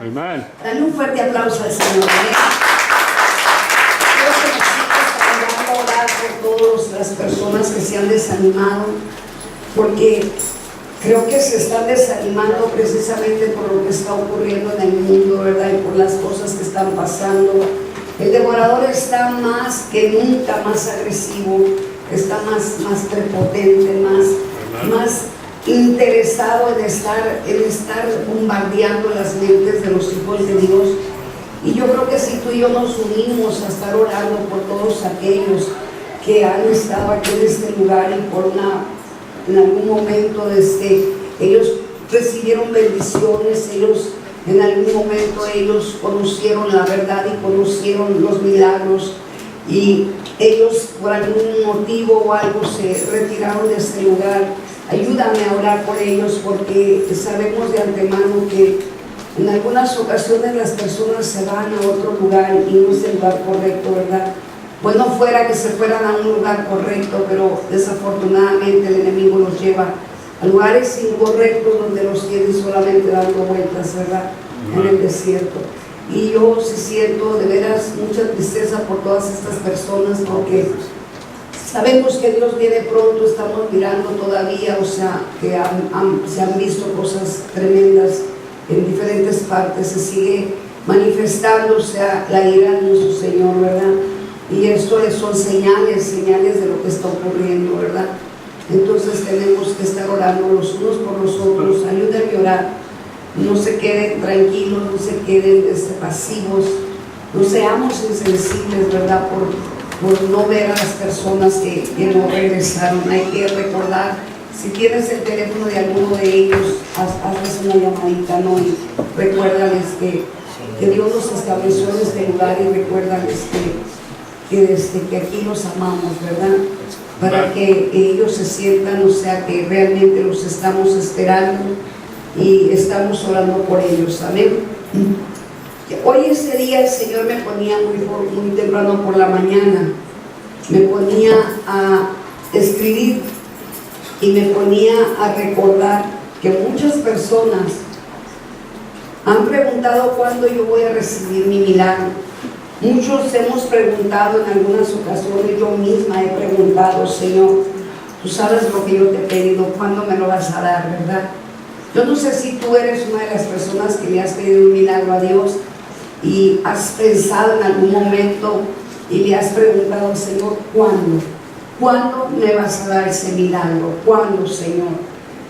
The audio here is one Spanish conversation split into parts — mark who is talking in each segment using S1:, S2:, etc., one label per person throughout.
S1: Amén.
S2: Dale un fuerte aplauso al Señor. Quiero que nos sigas ayudando a orar por todas las personas que se han desanimado, porque creo que se están desanimando precisamente por lo que está ocurriendo en el mundo, ¿verdad? Y por las cosas que están pasando. El devorador está más que nunca más agresivo, está más prepotente, más interesado en estar bombardeando las mentes de los hijos de Dios. Y yo creo que si tú y yo nos unimos a estar orando por todos aquellos que han estado aquí en este lugar y en algún momento ellos recibieron bendiciones, en algún momento ellos conocieron la verdad y conocieron los milagros, y ellos por algún motivo o algo se retiraron de ese lugar. Ayúdame a orar por ellos, porque sabemos de antemano que en algunas ocasiones las personas se van a otro lugar y no es el lugar correcto, ¿verdad? Bueno fuera que se fueran a un lugar correcto, pero desafortunadamente el enemigo los lleva a lugares incorrectos donde los tienen solamente dando vueltas, ¿verdad? En el desierto. Y yo sí siento de veras mucha tristeza por todas estas personas, porque sabemos que Dios viene pronto, estamos mirando todavía, o sea, que se han visto cosas tremendas en diferentes partes, se sigue manifestando, o sea, la ira de nuestro Señor, ¿verdad? Y esto son señales de lo que está ocurriendo, ¿verdad? Entonces tenemos que estar orando los unos por los otros. Ayúdenme a orar, no se queden tranquilos, no se queden pasivos, no seamos insensibles, ¿verdad? Por no ver a las personas que no regresaron. Hay que recordar, si tienes el teléfono de alguno de ellos, hazles una llamadita, ¿no? Y recuérdales que Dios los estableció en este lugar, y recuérdales que aquí los amamos, ¿verdad? Para que ellos se sientan, o sea, que realmente los estamos esperando y estamos orando por ellos, amén. Hoy ese día el Señor me ponía muy temprano por la mañana, me ponía a escribir y me ponía a recordar que muchas personas han preguntado cuándo yo voy a recibir mi milagro. Muchos hemos preguntado en algunas ocasiones, yo misma he preguntado: Señor, tú sabes lo que yo te he pedido, ¿cuándo me lo vas a dar, verdad? Yo no sé si tú eres una de las personas que le has pedido un milagro a Dios y has pensado en algún momento y le has preguntado al Señor: ¿cuándo me vas a dar ese milagro? ¿Cuándo, Señor?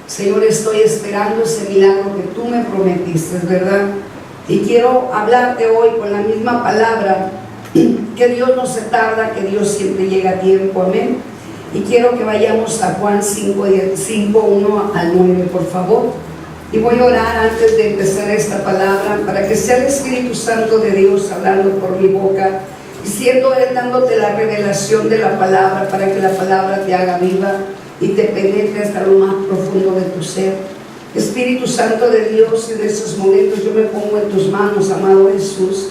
S2: Señor, estoy esperando ese milagro que tú me prometiste, ¿verdad? Y quiero hablarte hoy con la misma palabra, que Dios no se tarda, que Dios siempre llega a tiempo, amén. Y quiero que vayamos a Juan 5, 1 al 9, por favor. Y voy a orar antes de empezar esta palabra, para que sea el Espíritu Santo de Dios hablando por mi boca, y siendo Él dándote la revelación de la palabra, para que la palabra te haga viva y te penetre hasta lo más profundo de tu ser. Espíritu Santo de Dios, en estos momentos yo me pongo en tus manos, amado Jesús,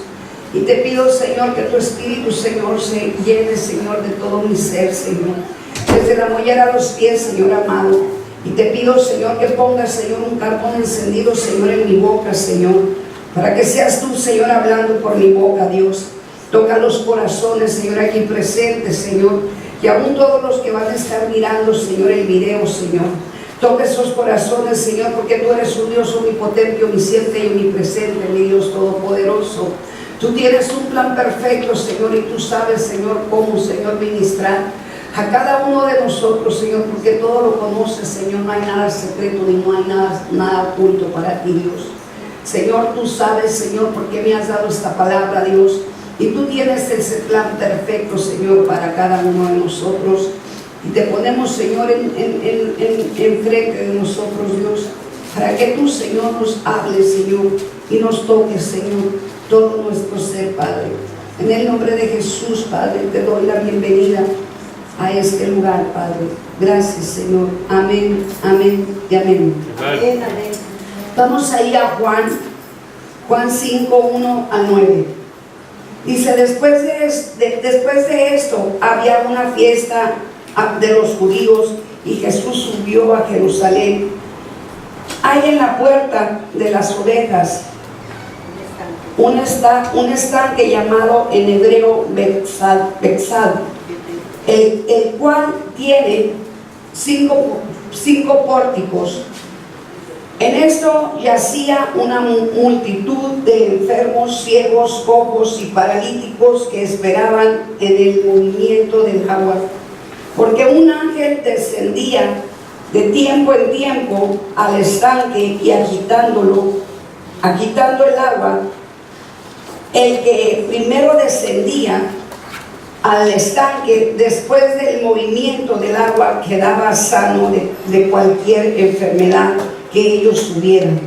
S2: y te pido, Señor, que tu Espíritu, Señor, se llene, Señor, de todo mi ser, Señor, desde la mollera a los pies, Señor amado. Y te pido, Señor, que pongas, Señor, un carbón encendido, Señor, en mi boca, Señor, para que seas tú, Señor, hablando por mi boca, Dios. Toca los corazones, Señor, aquí presentes, Señor, y aún todos los que van a estar mirando, Señor, el video, Señor. Toca esos corazones, Señor, porque tú eres un Dios omnipotente, omnisciente y omnipresente, mi Dios todopoderoso. Tú tienes un plan perfecto, Señor, y tú sabes, Señor, cómo, Señor, ministrar a cada uno de nosotros, Señor, porque todo lo conoces, Señor. No hay nada secreto ni no hay nada oculto para ti, Dios. Señor, tú sabes, Señor, por qué me has dado esta palabra, Dios, y tú tienes ese plan perfecto, Señor, para cada uno de nosotros. Y te ponemos, Señor, en frente de nosotros, Dios, para que tú, Señor, nos hables, Señor, y nos toques, Señor, todo nuestro ser, Padre. En el nombre de Jesús, Padre, te doy la bienvenida a este lugar, Padre. Gracias, Señor. Amén, amén y amén. Amén, amén. Vamos a ir a Juan 5, 1 al 9. Dice: después de esto había una fiesta de los judíos, y Jesús subió a Jerusalén. Hay en la puerta de las ovejas un estanque llamado en hebreo Bexad, el cual tiene cinco pórticos. En esto yacía una multitud de enfermos, ciegos, cojos y paralíticos que esperaban en el movimiento del jaguar, porque un ángel descendía de tiempo en tiempo al estanque y agitando el agua. El que primero descendía al estanque después del movimiento del agua quedaba sano de cualquier enfermedad que ellos tuvieran.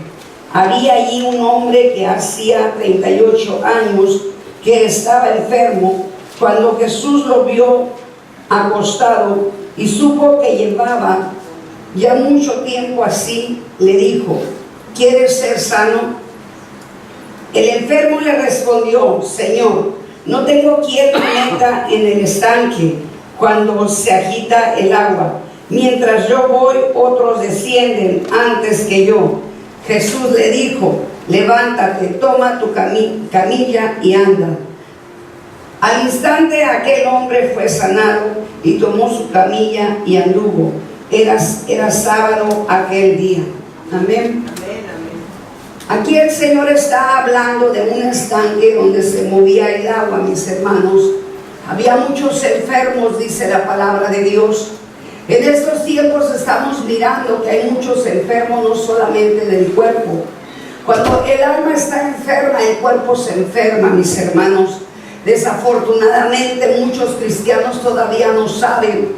S2: Había allí un hombre que hacía 38 años que estaba enfermo. Cuando Jesús lo vio acostado y supo que llevaba ya mucho tiempo así, le dijo: ¿quieres ser sano? El enfermo le respondió: Señor, no tengo quien me meta en el estanque cuando se agita el agua. Mientras yo voy, otros descienden antes que yo. Jesús le dijo: levántate, toma tu camilla y anda. Al instante aquel hombre fue sanado y tomó su camilla y anduvo. Era sábado aquel día. Amén. Aquí el Señor está hablando de un estanque donde se movía el agua, mis hermanos. Había muchos enfermos, dice la palabra de Dios. En estos tiempos estamos mirando que hay muchos enfermos, no solamente del cuerpo. Cuando el alma está enferma, el cuerpo se enferma, mis hermanos. Desafortunadamente muchos cristianos todavía no saben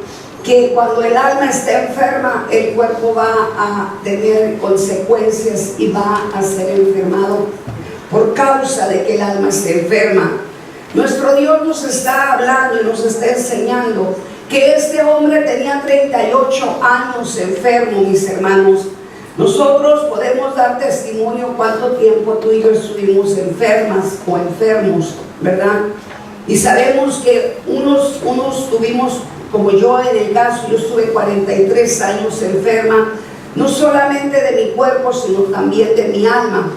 S2: que cuando el alma está enferma, el cuerpo va a tener consecuencias y va a ser enfermado por causa de que el alma se enferma. Nuestro Dios nos está hablando y nos está enseñando que este hombre tenía 38 años enfermo, mis hermanos. Nosotros podemos dar testimonio cuánto tiempo tú y yo estuvimos enfermas o enfermos, ¿verdad? Y sabemos que unos tuvimos, como yo en el caso, yo estuve 43 años enferma, no solamente de mi cuerpo, sino también de mi alma.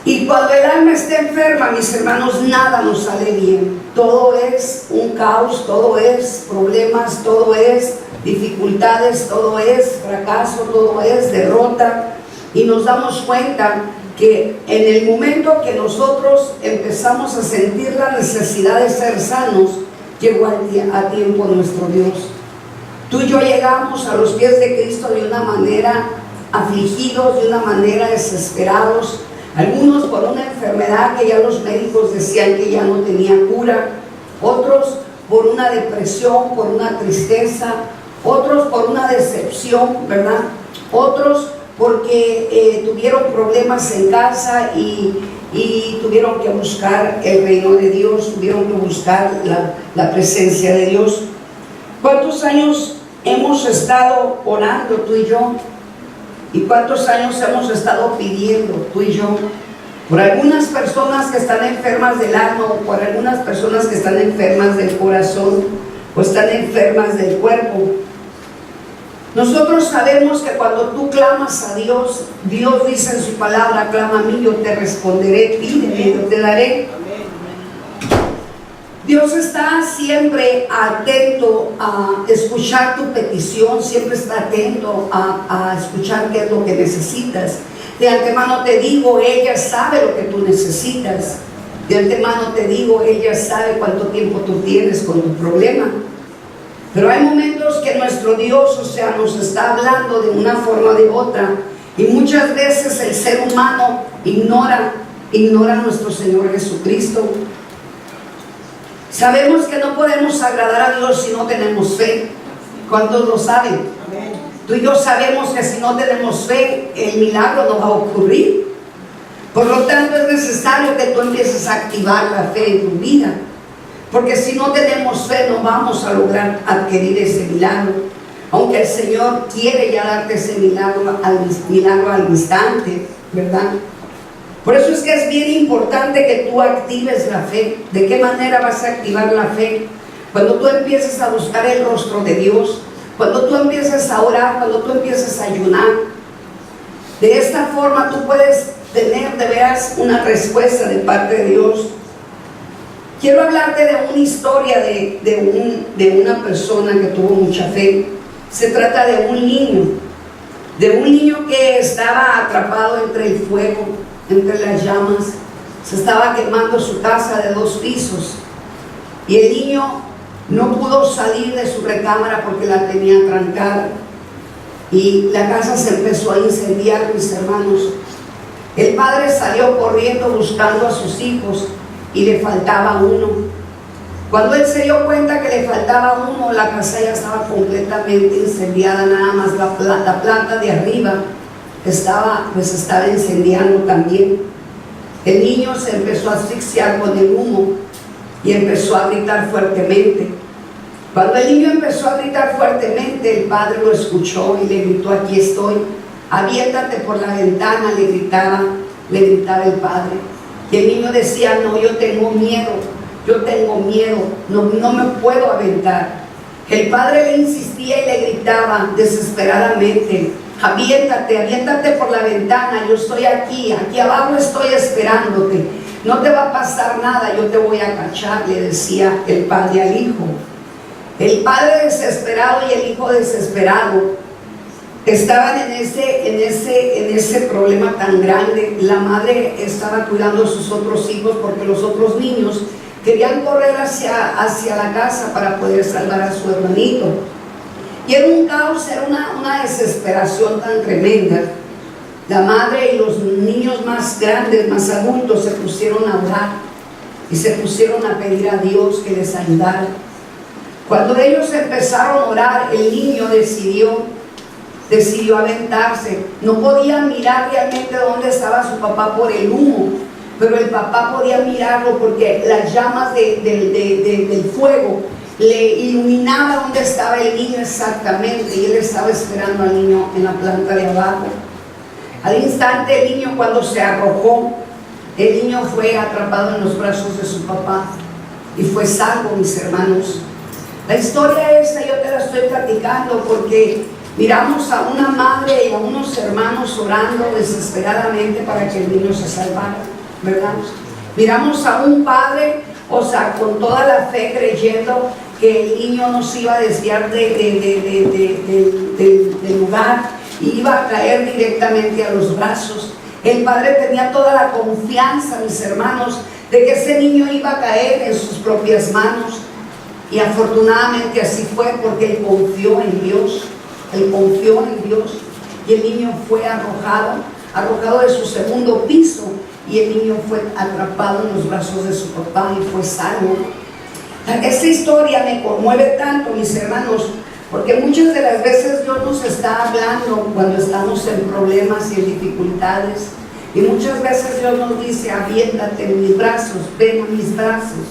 S2: Y cuando el alma está enferma, mis hermanos, nada nos sale bien. Todo es un caos, todo es problemas, todo es dificultades, todo es fracaso, todo es derrota. Y nos damos cuenta que en el momento que nosotros empezamos a sentir la necesidad de ser sanos, llegó a tiempo nuestro Dios. Tú y yo llegamos a los pies de Cristo de una manera afligidos, de una manera desesperados. Algunos por una enfermedad que ya los médicos decían que ya no tenía cura, otros por una depresión, por una tristeza, otros por una decepción, ¿verdad? Otros porque tuvieron problemas en casa y tuvieron que buscar el reino de Dios, tuvieron que buscar la presencia de Dios. ¿Cuántos años hemos estado orando tú y yo? ¿Y cuántos años hemos estado pidiendo tú y yo? Por algunas personas que están enfermas del alma, o por algunas personas que están enfermas del corazón, o están enfermas del cuerpo. Nosotros sabemos que cuando tú clamas a Dios, Dios dice en su palabra: clama a mí, yo te responderé, pídeme, yo te daré. Dios está siempre atento a escuchar tu petición, siempre está atento a escuchar qué es lo que necesitas. De antemano te digo, ella sabe lo que tú necesitas. De antemano te digo, ella sabe cuánto tiempo tú tienes con tu problema. Pero hay momentos que nuestro Dios, nos está hablando de una forma o de otra. Y muchas veces el ser humano ignora a nuestro Señor Jesucristo. Sabemos que no podemos agradar a Dios si no tenemos fe. ¿Cuántos lo saben? Amén. Tú y yo sabemos que si no tenemos fe, el milagro no va a ocurrir. Por lo tanto, es necesario que tú empieces a activar la fe en tu vida. Porque si no tenemos fe, no vamos a lograr adquirir ese milagro. Aunque el Señor quiere ya darte ese milagro al instante, ¿verdad? Por eso es que es bien importante que tú actives la fe. ¿De qué manera vas a activar la fe? Cuando tú empieces a buscar el rostro de Dios, cuando tú empieces a orar, cuando tú empieces a ayunar. De esta forma tú puedes tener de veras una respuesta de parte de Dios. Quiero hablarte de una historia de una persona que tuvo mucha fe. Se trata de un niño que estaba atrapado entre el fuego, entre las llamas. Se estaba quemando su casa de 2 pisos y el niño no pudo salir de su recámara porque la tenía trancada y la casa se empezó a incendiar, mis hermanos. El padre salió corriendo buscando a sus hijos y le faltaba uno. Cuando él se dio cuenta que le faltaba uno, la casa ya estaba completamente incendiada, nada más la planta de arriba estaba incendiando también. El niño se empezó a asfixiar con el humo y empezó a gritar fuertemente. Cuando el niño empezó a gritar fuertemente, el padre lo escuchó y le gritó: aquí estoy, aviéntate por la ventana, le gritaba el padre. Y el niño decía: no, yo tengo miedo, no me puedo aventar. El padre le insistía y le gritaba desesperadamente: aviéntate por la ventana, yo estoy aquí abajo estoy esperándote, no te va a pasar nada, yo te voy a cachar, le decía el padre al hijo. El padre desesperado y el hijo desesperado estaban en ese problema tan grande. La madre estaba cuidando a sus otros hijos porque los otros niños querían correr hacia la casa para poder salvar a su hermanito. Y era un caos, era una desesperación tan tremenda. La madre y los niños más grandes, más adultos, se pusieron a orar y se pusieron a pedir a Dios que les ayudara. Cuando ellos empezaron a orar, el niño decidió aventarse. No podía mirar realmente dónde estaba su papá por el humo, pero el papá podía mirarlo porque las llamas del fuego le iluminaba dónde estaba el niño exactamente, y él estaba esperando al niño en la planta de abajo. Al instante el niño, cuando se arrojó, el niño fue atrapado en los brazos de su papá y fue salvo, mis hermanos. La historia esta yo te la estoy platicando porque miramos a una madre y a unos hermanos orando desesperadamente para que el niño se salvara, ¿verdad? Miramos a un padre, o sea, con toda la fe, creyendo que el niño no se iba a desviar del lugar y iba a caer directamente a los brazos. El padre tenía toda la confianza, mis hermanos, de que ese niño iba a caer en sus propias manos. Y afortunadamente así fue, porque él confió en Dios. Y el niño fue arrojado de su segundo piso, y el niño fue atrapado en los brazos de su papá y fue salvo. Esta historia me conmueve tanto, mis hermanos, porque muchas de las veces Dios nos está hablando cuando estamos en problemas y en dificultades, y muchas veces Dios nos dice: aviéntate en mis brazos, ven a mis brazos,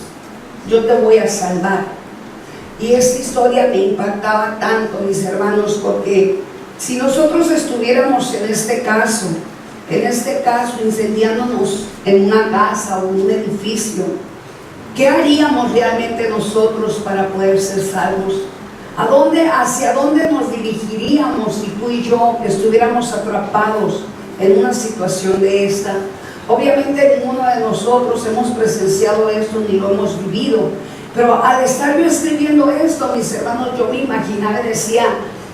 S2: yo te voy a salvar. Y esta historia me impactaba tanto, mis hermanos, porque si nosotros estuviéramos en este caso incendiándonos en una casa o en un edificio, ¿qué haríamos realmente nosotros para poder ser salvos? ¿Hacia dónde nos dirigiríamos si tú y yo estuviéramos atrapados en una situación de esta? Obviamente ninguno de nosotros hemos presenciado esto ni lo hemos vivido, pero al estar yo escribiendo esto, mis hermanos, yo me imaginaba y decía: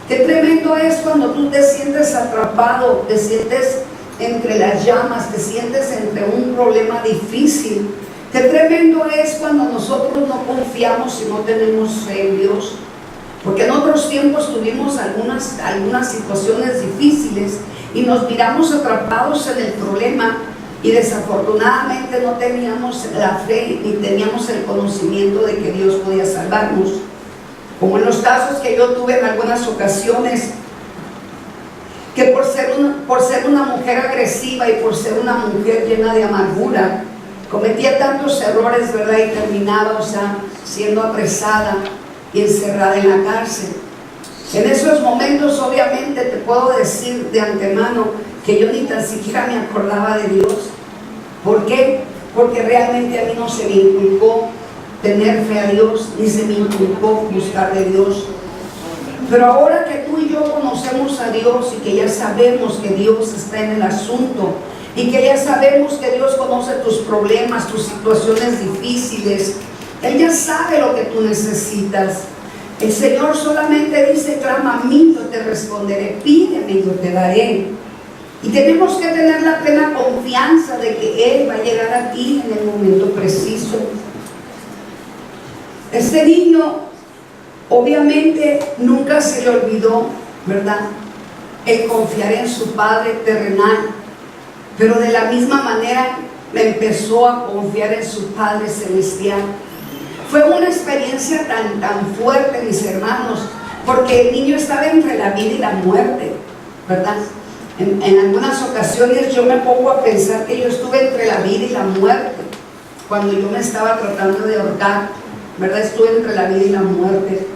S2: qué tremendo es cuando tú te sientes atrapado, te sientes entre las llamas, te sientes entre un problema difícil. Qué tremendo es cuando nosotros no confiamos y no tenemos fe en Dios. Porque en otros tiempos tuvimos algunas situaciones difíciles y nos miramos atrapados en el problema, y desafortunadamente no teníamos la fe ni teníamos el conocimiento de que Dios podía salvarnos. Como en los casos que yo tuve en algunas ocasiones, que por ser una mujer agresiva y por ser una mujer llena de amargura, cometía tantos errores, ¿verdad? Y terminaba, siendo apresada y encerrada en la cárcel. En esos momentos, obviamente, te puedo decir de antemano que yo ni tan siquiera me acordaba de Dios. ¿Por qué? Porque realmente a mí no se me inculcó tener fe a Dios, ni se me inculcó buscar de Dios. Pero ahora que tú tú y yo conocemos a Dios y que ya sabemos que Dios está en el asunto y que ya sabemos que Dios conoce tus problemas, tus situaciones difíciles, Él ya sabe lo que tú necesitas. El Señor solamente dice: clama a mí, yo te responderé, pídeme y yo te daré. Y tenemos que tener la plena confianza de que Él va a llegar a ti en el momento preciso. Este niño obviamente nunca se le olvidó, ¿verdad?, el confiar en su padre terrenal, pero de la misma manera empezó a confiar en su Padre celestial. Fue una experiencia tan fuerte, mis hermanos, porque el niño estaba entre la vida y la muerte, ¿verdad? En algunas ocasiones yo me pongo a pensar que yo estuve entre la vida y la muerte, cuando yo me estaba tratando de ahorcar, ¿verdad? Estuve entre la vida y la muerte.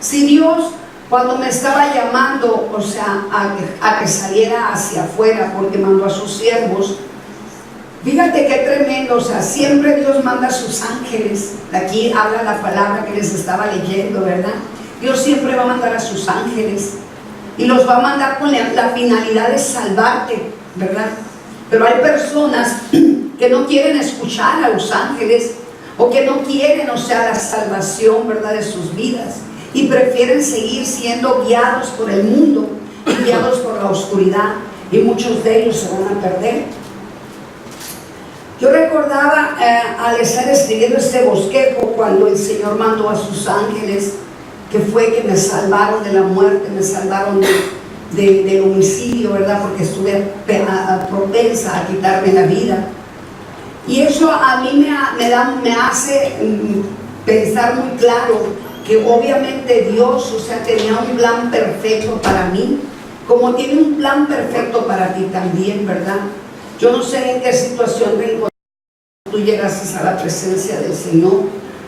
S2: Si Dios, cuando me estaba llamando, o sea, a que saliera hacia afuera, porque mandó a sus siervos, fíjate qué tremendo, o sea, siempre Dios manda a sus ángeles. Aquí habla la palabra que les estaba leyendo, ¿verdad? Dios siempre va a mandar a sus ángeles y los va a mandar con la finalidad de salvarte, ¿verdad? Pero hay personas que no quieren escuchar a los ángeles o que no quieren, o sea, la salvación, ¿verdad?, de sus vidas, y prefieren seguir siendo guiados por el mundo y guiados por la oscuridad, y muchos de ellos se van a perder. Yo recordaba al estar escribiendo este bosquejo, cuando el Señor mandó a sus ángeles, que fue que me salvaron de la muerte, me salvaron del homicidio, ¿verdad?, porque estuve propensa a quitarme la vida. Y eso a mí me hace pensar muy claro que obviamente Dios, o sea, tenía un plan perfecto para mí, como tiene un plan perfecto para ti también, ¿verdad? Yo no sé en qué situación tú llegases a la presencia del Señor,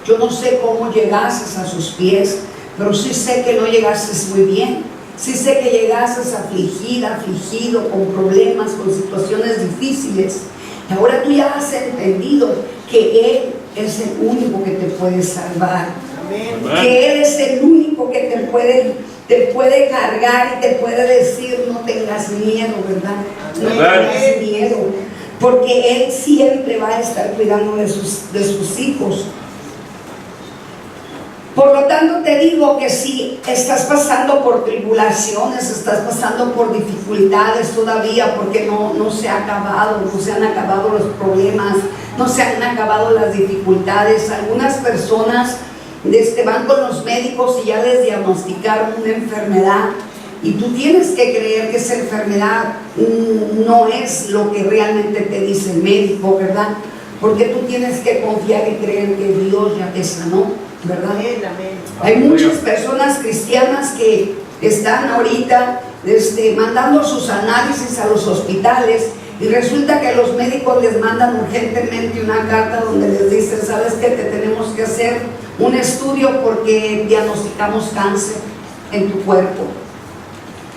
S2: yo no sé cómo llegases a sus pies, pero sí sé que no llegases muy bien, sí sé que llegases afligida, afligido, con problemas, con situaciones difíciles, y ahora tú ya has entendido que Él es el único que te puede salvar. Que Él es el único que te puede cargar y te puede decir: no tengas miedo, ¿verdad? No tengas miedo, porque Él siempre va a estar cuidando de sus hijos. Por lo tanto te digo que si estás pasando por tribulaciones, estás pasando por dificultades todavía, porque no se han acabado los problemas, no se han acabado las dificultades. Algunas personas van con los médicos y ya les diagnosticaron una enfermedad, y tú tienes que creer que esa enfermedad no es lo que realmente te dice el médico, ¿verdad? Porque tú tienes que confiar y creer que Dios ya te sanó, ¿verdad? Hay muchas personas cristianas que están ahorita mandando sus análisis a los hospitales, y resulta que los médicos les mandan urgentemente una carta donde les dicen: ¿sabes qué? Te tenemos que hacer un estudio porque diagnosticamos cáncer en tu cuerpo.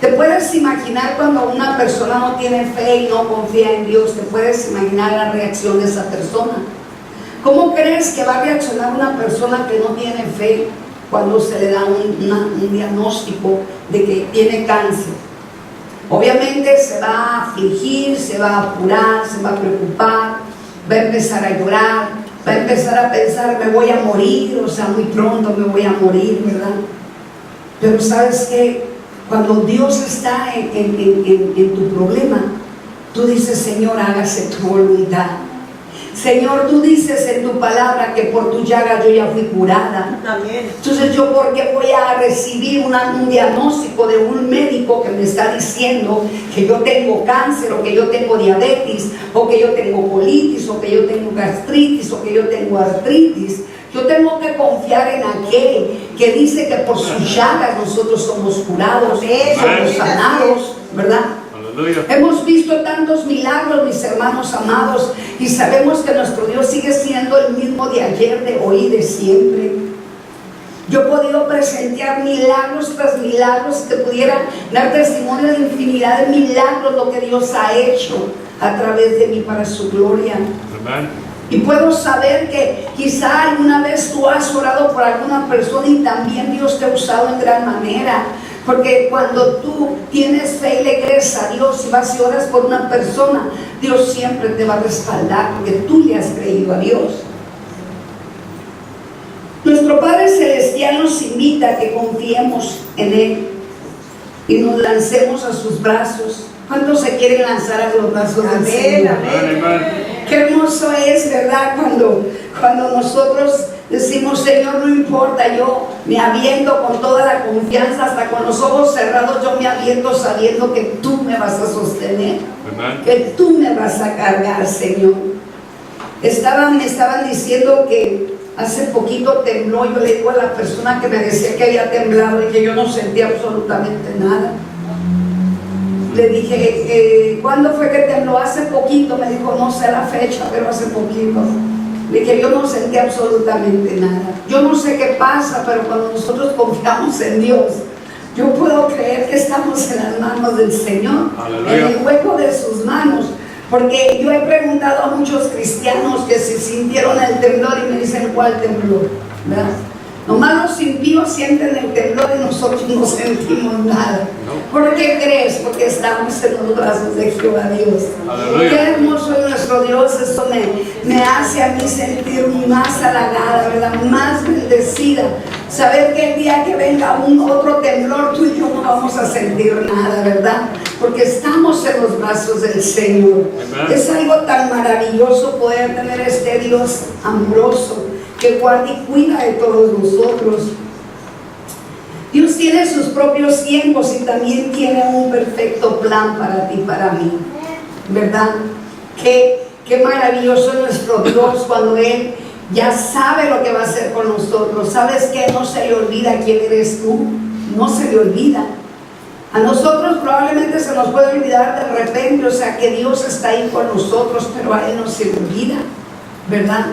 S2: ¿Te puedes imaginar cuando una persona no tiene fe y no confía en Dios? ¿Te puedes imaginar la reacción de esa persona? ¿Cómo crees que va a reaccionar una persona que no tiene fe cuando se le da un diagnóstico de que tiene cáncer? Obviamente se va a afligir, se va a apurar, se va a preocupar, va a empezar a llorar, va a empezar a pensar: me voy a morir, o sea, muy pronto me voy a morir, ¿verdad? Pero ¿sabes qué? Cuando Dios está en tu problema, tú dices: Señor, hágase tu voluntad. Señor, tú dices en tu palabra que por tu llaga yo ya fui curada. Amén. Entonces, ¿yo por qué voy a recibir un diagnóstico de un médico que me está diciendo que yo tengo cáncer, o que yo tengo diabetes, o que yo tengo colitis, o que yo tengo gastritis, o que yo tengo artritis? Yo tengo que confiar en aquel que dice que por sus llagas nosotros somos curados, somos sanados, ¿verdad? Hemos visto tantos milagros, mis hermanos amados, y sabemos que nuestro Dios sigue siendo el mismo de ayer, de hoy y de siempre. Yo he podido presenciar milagros tras milagros, te pudiera dar testimonio de infinidad de milagros, lo que Dios ha hecho a través de mí para su gloria. Amén. Y puedo saber que quizá alguna vez tú has orado por alguna persona y también Dios te ha usado en gran manera. Porque cuando tú tienes fe y le crees a Dios y vas y oras por una persona, Dios siempre te va a respaldar porque tú le has creído a Dios. Nuestro Padre Celestial nos invita a que confiemos en Él y nos lancemos a sus brazos. ¿Cuántos se quieren lanzar a los brazos del Señor?
S1: Amén.
S2: Qué hermoso es, ¿verdad? Cuando nosotros decimos, Señor, no importa, yo me aviento con toda la confianza, hasta con los ojos cerrados, yo me aviento sabiendo que tú me vas a sostener, que tú me vas a cargar, Señor. Me estaban diciendo que hace poquito tembló. Yo le digo a la persona que me decía que había temblado y que yo no sentía absolutamente nada. Le dije, ¿cuándo fue que tembló? Hace poquito. Me dijo, no sé la fecha, pero hace poquito. Le dije, yo no sentí absolutamente nada. Yo no sé qué pasa, pero cuando nosotros confiamos en Dios, yo puedo creer que estamos en las manos del Señor. Aleluya. En el hueco de sus manos. Porque yo he preguntado a muchos cristianos que si sintieron el temblor y me dicen, ¿cuál temblor? ¿Verdad? Nomás los impíos sienten el temblor y nosotros no sentimos nada. ¿Por qué crees? Porque estamos en los brazos de Jehová Dios. Aleluya. Qué hermoso es nuestro Dios. Esto me hace a mí sentir más halagada, ¿verdad? Más bendecida. Saber que el día que venga otro temblor, tú y yo no vamos a sentir nada, ¿verdad? Porque estamos en los brazos del Señor. Amen. Es algo tan maravilloso poder tener este Dios amoroso que guarda y cuida de todos nosotros. Dios tiene sus propios tiempos y también tiene un perfecto plan para ti, para mí, ¿verdad? Qué maravilloso es nuestro Dios cuando Él ya sabe lo que va a hacer con nosotros. ¿Sabes qué? No se le olvida quién eres tú. No se le olvida. A nosotros probablemente se nos puede olvidar de repente, o sea, que Dios está ahí con nosotros, pero a Él no se le olvida, ¿verdad?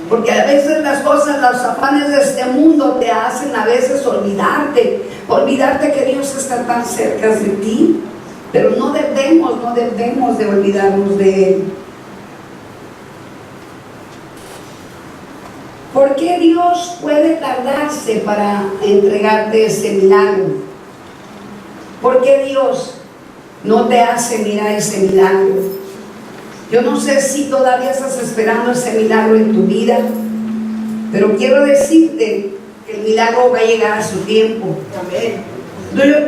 S2: Porque a veces las cosas, los afanes de este mundo te hacen a veces olvidarte que Dios está tan cerca de ti, pero no debemos de olvidarnos de Él. ¿Por qué Dios puede tardarse para entregarte ese milagro? ¿Por qué Dios no te hace mirar ese milagro? Yo no sé si todavía estás esperando ese milagro en tu vida, pero quiero decirte que el milagro va a llegar a su tiempo. Amén.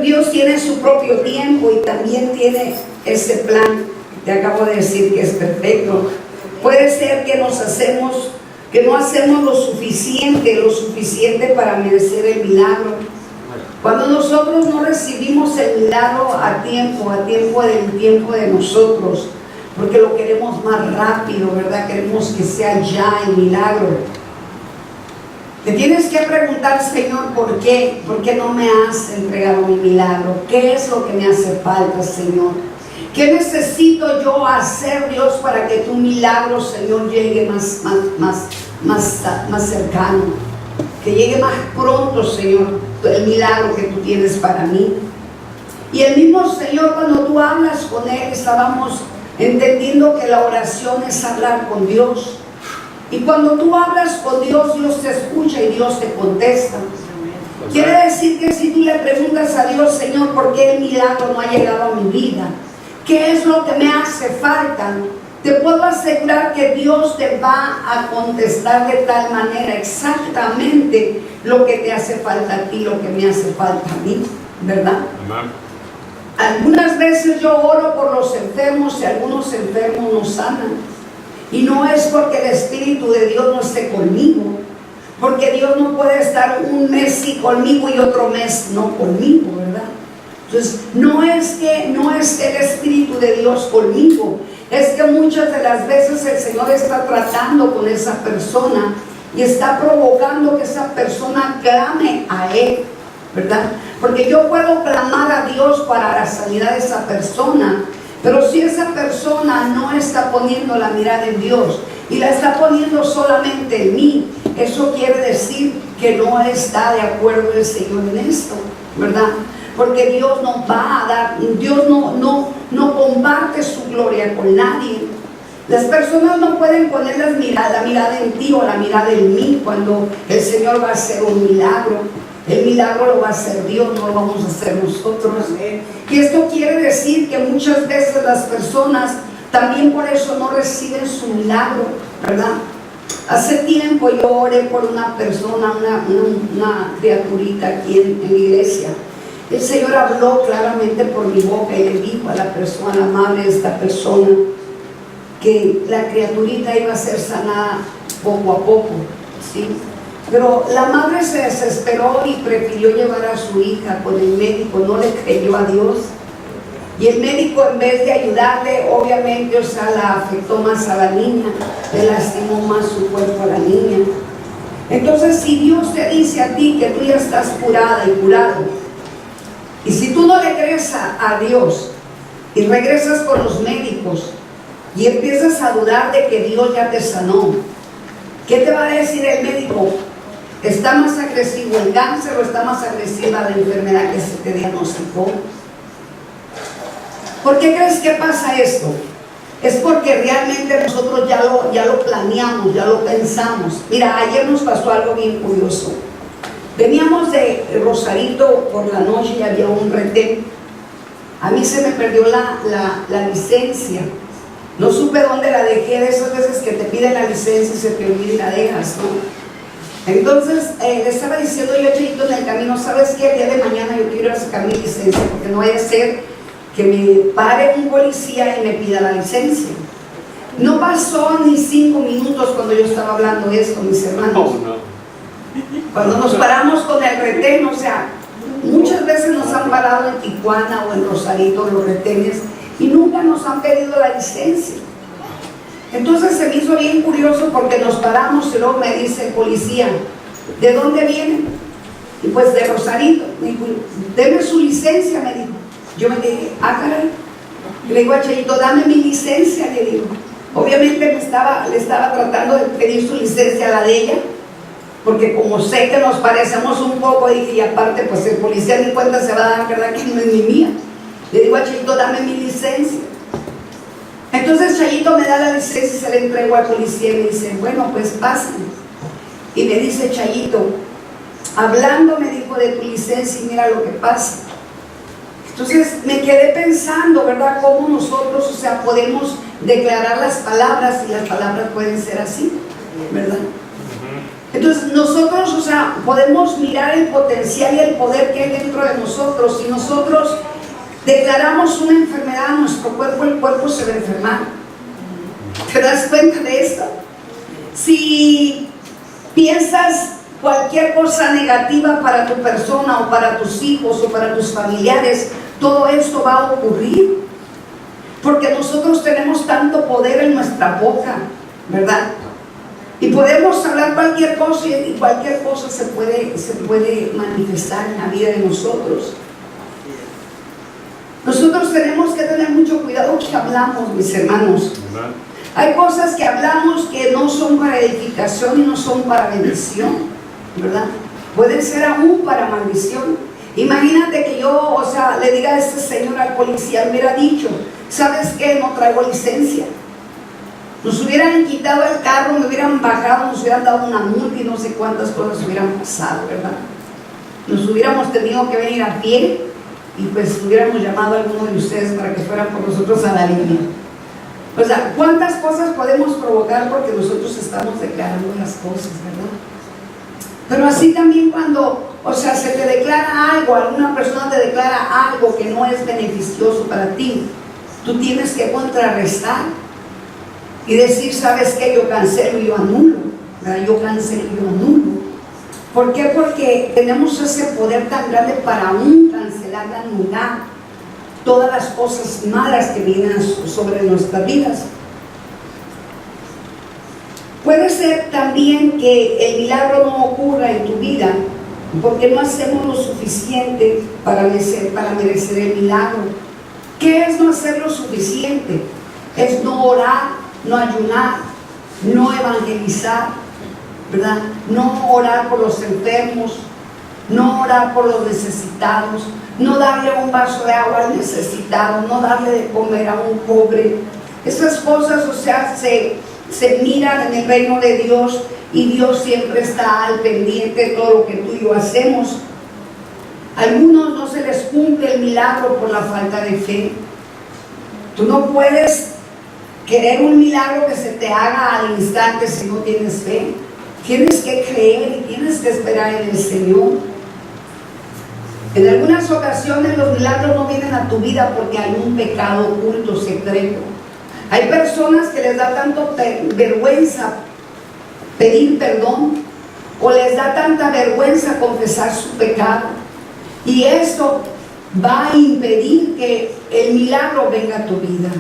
S2: Dios tiene su propio tiempo y también tiene ese plan. Te acabo de decir que es perfecto. Puede ser que no hacemos lo suficiente para merecer el milagro. Cuando nosotros no recibimos el milagro a tiempo del tiempo de nosotros, porque lo queremos más rápido, ¿verdad? Queremos que sea ya el milagro. Te tienes que preguntar, Señor, ¿por qué? ¿Por qué no me has entregado mi milagro? ¿Qué es lo que me hace falta, Señor? ¿Qué necesito yo hacer, Dios, para que tu milagro, Señor, llegue más cercano? Que llegue más pronto, Señor, el milagro que tú tienes para mí. Y el mismo Señor, cuando tú hablas con Él, estábamos entendiendo que la oración es hablar con Dios. Y cuando tú hablas con Dios, Dios te escucha y Dios te contesta. Quiere decir que si tú le preguntas a Dios, Señor, ¿por qué el milagro no ha llegado a mi vida? ¿Qué es lo que me hace falta? Te puedo asegurar que Dios te va a contestar de tal manera exactamente lo que te hace falta a ti, lo que me hace falta a mí, ¿verdad? Amén. Algunas veces yo oro por los enfermos y algunos enfermos no sanan. Y no es porque el Espíritu de Dios no esté conmigo, porque Dios no puede estar un mes sí conmigo y otro mes no conmigo, ¿verdad? Entonces, no es que no esté el Espíritu de Dios conmigo, es que muchas de las veces el Señor está tratando con esa persona y está provocando que esa persona clame a Él, ¿verdad? Porque yo puedo clamar a Dios para la sanidad de esa persona, pero si esa persona no está poniendo la mirada en Dios y la está poniendo solamente en mí, eso quiere decir que no está de acuerdo el Señor en esto, ¿verdad? Porque Dios no va a dar, Dios no comparte su gloria con nadie. Las personas no pueden poner la mirada en ti o la mirada en mí cuando el Señor va a hacer un milagro. El milagro lo va a hacer Dios, no lo vamos a hacer nosotros. Y esto quiere decir que muchas veces las personas también por eso no reciben su milagro, ¿verdad? Hace tiempo yo oré por una persona, una criaturita aquí en la iglesia. El Señor habló claramente por mi boca y le dijo a la persona, la madre de esta persona, que la criaturita iba a ser sanada poco a poco, ¿sí? Pero la madre se desesperó y prefirió llevar a su hija con el médico, no le creyó a Dios. Y el médico, en vez de ayudarle, obviamente, o sea, la afectó más a la niña, le lastimó más su cuerpo a la niña. Entonces, si Dios te dice a ti que tú ya estás curada y curado, y si tú no le crees a Dios y regresas con los médicos y empiezas a dudar de que Dios ya te sanó, ¿qué te va a decir el médico? ¿Está más agresivo el cáncer o está más agresiva la enfermedad que se te diagnosticó? ¿Por qué crees que pasa esto? Es porque realmente nosotros ya lo planeamos, ya lo pensamos. Mira, ayer nos pasó algo bien curioso. Veníamos de Rosarito por la noche y había un retén. A mí se me perdió la licencia. No supe dónde la dejé, de esas veces que te piden la licencia y se te olvida y la dejas, ¿no? Entonces, le estaba diciendo yo a Chayito en el camino, ¿sabes qué? El día de mañana yo quiero ir a sacar mi licencia porque no vaya a ser que me pare un policía y me pida la licencia. No pasó ni 5 minutos cuando yo estaba hablando esto, mis hermanos. Cuando nos paramos con el retén, o sea, muchas veces nos han parado en Tijuana o en Rosarito los retenes y nunca nos han pedido la licencia. Entonces se me hizo bien curioso porque nos paramos y luego me dice el policía, ¿de dónde vienen? Y pues de Rosarito. Me dijo, deme su licencia, me dijo. Yo me dije, caray. Le digo a Chayito, dame mi licencia, le digo. Obviamente le estaba tratando de pedir su licencia a la de ella, porque como sé que nos parecemos un poco, dije, y aparte pues el policía ni cuenta se va a dar, ¿verdad? Que no es ni mía. Le digo a Chayito, dame mi licencia. Entonces Chayito me da la licencia y se la entrego al policía y me dice, bueno, pues pasen. Y me dice Chayito, hablando me dijo de tu licencia y mira lo que pasa. Entonces me quedé pensando, ¿verdad? Cómo nosotros, o sea, podemos declarar las palabras y las palabras pueden ser así, ¿verdad? Entonces nosotros, o sea, podemos mirar el potencial y el poder que hay dentro de nosotros. Si nosotros declaramos una enfermedad a nuestro cuerpo, el cuerpo se va a enfermar. ¿Te das cuenta de esto? Si piensas cualquier cosa negativa para tu persona o para tus hijos o para tus familiares, todo esto va a ocurrir. Porque nosotros tenemos tanto poder en nuestra boca, ¿verdad? Y podemos hablar cualquier cosa y cualquier cosa se puede manifestar en la vida de nosotros. Nosotros tenemos que tener mucho cuidado que hablamos, mis hermanos. Hay cosas que hablamos que no son para edificación y no son para bendición, ¿verdad? Pueden ser aún para maldición. Imagínate que yo, o sea, le diga a este señor al policía, hubiera dicho, ¿sabes qué? No traigo licencia. Nos hubieran quitado el carro, me hubieran bajado, nos hubieran dado una multa y no sé cuántas cosas hubieran pasado, ¿verdad? Nos hubiéramos tenido que venir a pie y pues hubiéramos llamado a alguno de ustedes para que fueran por nosotros a la línea. O sea, ¿cuántas cosas podemos provocar porque nosotros estamos declarando las cosas, verdad? Pero así también cuando, o sea, se te declara algo, alguna persona te declara algo que no es beneficioso para ti, tú tienes que contrarrestar y decir, ¿sabes qué? Yo cancelo y yo anulo, ¿verdad? Yo cancelo y yo anulo. ¿Por qué? Porque tenemos ese poder tan grande para aún cancelar, anular todas las cosas malas que vienen sobre nuestras vidas. Puede ser también que el milagro no ocurra en tu vida porque no hacemos lo suficiente para merecer el milagro. ¿Qué es no hacer lo suficiente? Es no orar, no ayunar, no evangelizar, ¿verdad? No orar por los enfermos, no orar por los necesitados, no darle un vaso de agua al necesitado, no darle de comer a un pobre. Esas cosas, o sea, se miran en el reino de Dios y Dios siempre está al pendiente de todo lo que tú y yo hacemos. A algunos no se les cumple el milagro por la falta de fe. Tú no puedes querer un milagro que se te haga al instante si no tienes fe. Tienes que creer y tienes que esperar en el Señor. En algunas ocasiones los milagros no vienen a tu vida porque hay un pecado oculto, secreto. Hay personas que les da tanto vergüenza pedir perdón, o les da tanta vergüenza confesar su pecado, y esto va a impedir que el milagro venga a tu vida.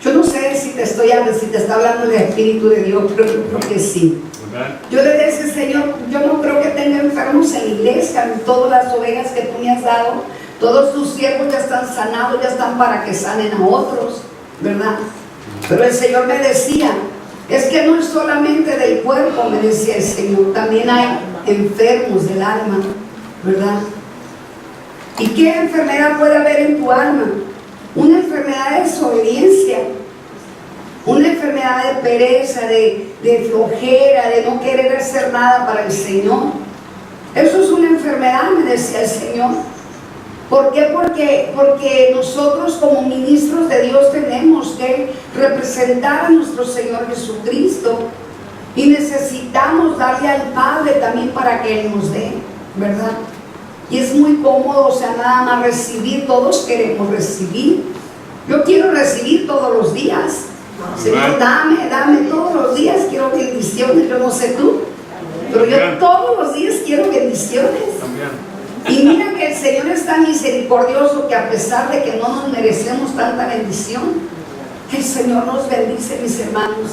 S2: Yo no sé si te está hablando del Espíritu de Dios, pero yo creo que sí. Yo le decía, Señor, yo no creo que tenga enfermos en la iglesia, todas las ovejas que tú me has dado, todos tus siervos ya están sanados, ya están para que sanen a otros, ¿verdad? Pero el Señor me decía, es que no es solamente del cuerpo, me decía el Señor, también hay enfermos del alma, ¿verdad? ¿Y qué enfermedad puede haber en tu alma? Una enfermedad de desobediencia, una enfermedad de pereza, de flojera, de no querer hacer nada para el Señor. Eso es una enfermedad, me decía el Señor. ¿Por qué? Porque nosotros como ministros de Dios tenemos que representar a nuestro Señor Jesucristo y necesitamos darle al Padre también para que Él nos dé, ¿verdad? Y es muy cómodo, o sea, nada más recibir. Todos queremos recibir. Yo quiero recibir todos los días. Señor, dame todos los días, quiero bendiciones. Yo no sé tú, pero yo todos los días quiero bendiciones. Y mira que el Señor es tan misericordioso que a pesar de que no nos merecemos tanta bendición, el Señor nos bendice, mis hermanos.